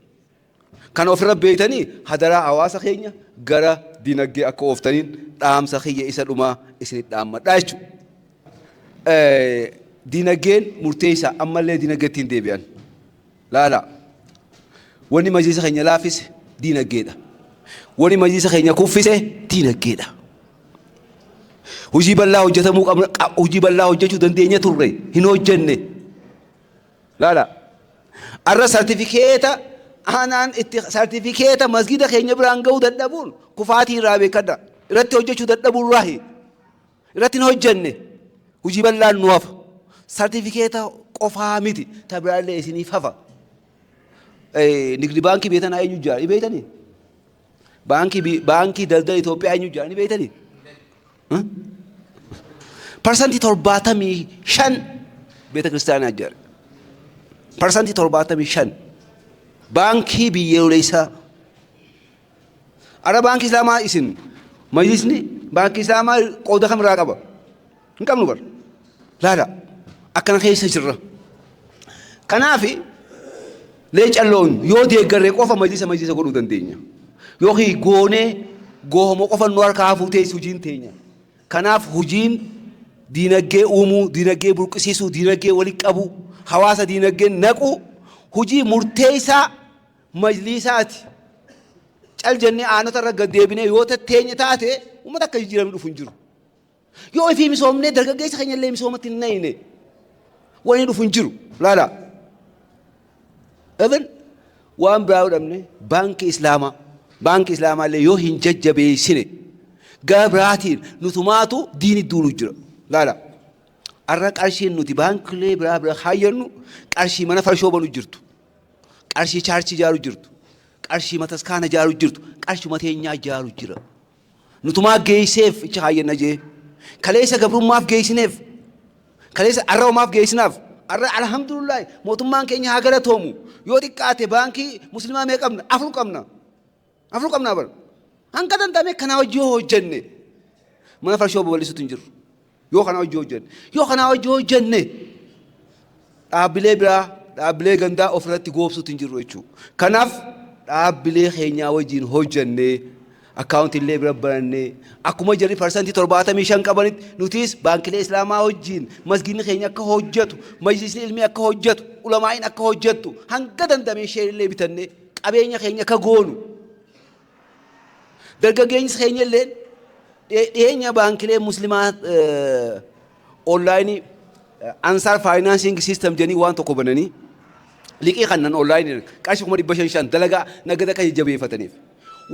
C: Kana ofirra beeytanii hadaraa hawaasa keenya gara dinagdee akka ooftaniin dhaamsa kiyya isa dhumaa isinit dhaammadhaa jechuudha. dinageen murteessaa ammallee dinagdeettiin deebi'an laala wanni majlisa keenya laafise dinagdeedha wanni majlisa keenya kuffise dinagdeedha hojii bal'aa hojjetamuu qabna hojii bal'aa hojjechuu dandeenya turre hin hojjenne laala arra sartifikeeta aanaan itti sartifikeeta masgida keenya biraan ga'uu dadhabuun kufaatii irraa beekadha irratti hojjechuu dadhabuun raahi irratti hin hojjenne hojii bal'aan nu hafa sartifikeeta qofaa miti tabiraallee isiniif hafa nigdi baankii beetan eenyu jira beetanii baankii daldala Itoophiyaa eenyu jira beetanii parsantii 75 beeta kiristaanaa jira parsantii 75 baankii biyyoolessaa ara baankii islaamaa isin majlisni baankii islaamaa qooda kamirraa qaba hin qabnu bar laala akkana keessa jirra kanaafi leecalloon yoo deeggarree qofa majlisa godhuu dandeenya yookiin goonee goohomoo qofa nu harkaa fuutee hojiin teenya kanaaf hojiin diinagdee uumuu diinagdee burqisiisuu diinagdee walitti qabuu hawaasa diinagdee naquu hojii murteessaa majlisaati cal jennee aanota irra gad deebinee yoo teenya taate uummata akka jijjiiramni dhufu hin jiru yoo ifii misoomnee dargaggeessa keenya illee misoomatti hin nayine wani dhufu hin jiru laala even waan biraa godhamne baankii islaamaa illee yoo hin jajjabeessine gabraatiin nutumaatu diini duulu jira laala arra qarshiin nuti baankilee biraa hayyannu qarshii mana farshoo banu jirtu qarshii chaarchii ijaaru jirtu qarshii mataskaana ijaaru jirtu qarshii mateenyaa ijaaru jira nutumaa geesseef icha hayyanna jee kaleessa gabrummaaf geessineef kaleessa arrabamaaf geessinaaf arra alhamdulillah mootummaan keenya haa galatoomu yoo xiqqaate baankii muslimaa mee qabna afur qabna bar hanga dandame kana hojii hojjenne mana farshoo babal'isuutu hin jiru yoo kana hojii hojjenne dhaabbilee gandaa ofirratti goobsuutu hin jiru jechuudha kanaaf dhaabbilee keenyaa wajjin hojjennee akkaawuntiilee bira barannee akkuma jarri parsantii 75 qabanitti nutis baankilee islaamaa wajjin masgidni keenya akka hojjetu majlisni ilmii akka hojjetu ulamaa'iin akka hojjetu hanga dandamee sheerillee bitannee qabeenya keenya akka goonu dargaggeenyi keenya illee dhiyeenya baankilee muslimaa onlaayinii ansaar faayinaansiing siistem jedhanii waan tokko bananii liqii kannan onlaayinii qarshii 500 dalagaa nagada kan jabeeffataniif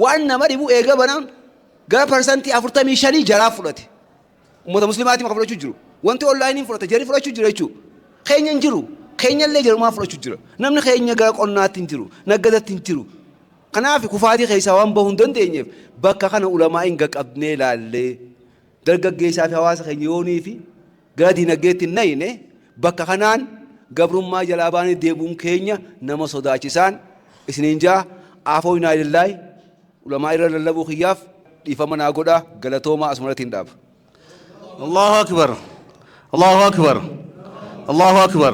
C: waan nama dhibu eega banaan gara parsantii 45 jaraa fudhate ummata muslimaatiin fudhachuu jiru wanti onlaayiniin fudhate jarii fudhachuu jira jechuudha keenya hin jiru keenya illee jarumaa fudhachuu jira namni keenya gara qonnaatti hin jiru nagadatti hin jiru kanaaf kufaatii keessaa waan bahuu hin dandeenyeef bakka kana ulamaa'iin gaqabnee laallee dargaggeessaa fi hawaasa keenya yoonii fi gara diinagdeetti hin nayine bakka kanaan gabrummaa jalaa baanii deebuun keenya nama sodaachisaan isiniin jaa aafoo inaayilillaahi ulamaa irra lallabuu kiyyaaf dhiifama naa godhaa galatoomaa asumaratiin dhaaba.
G: Allahu akbar.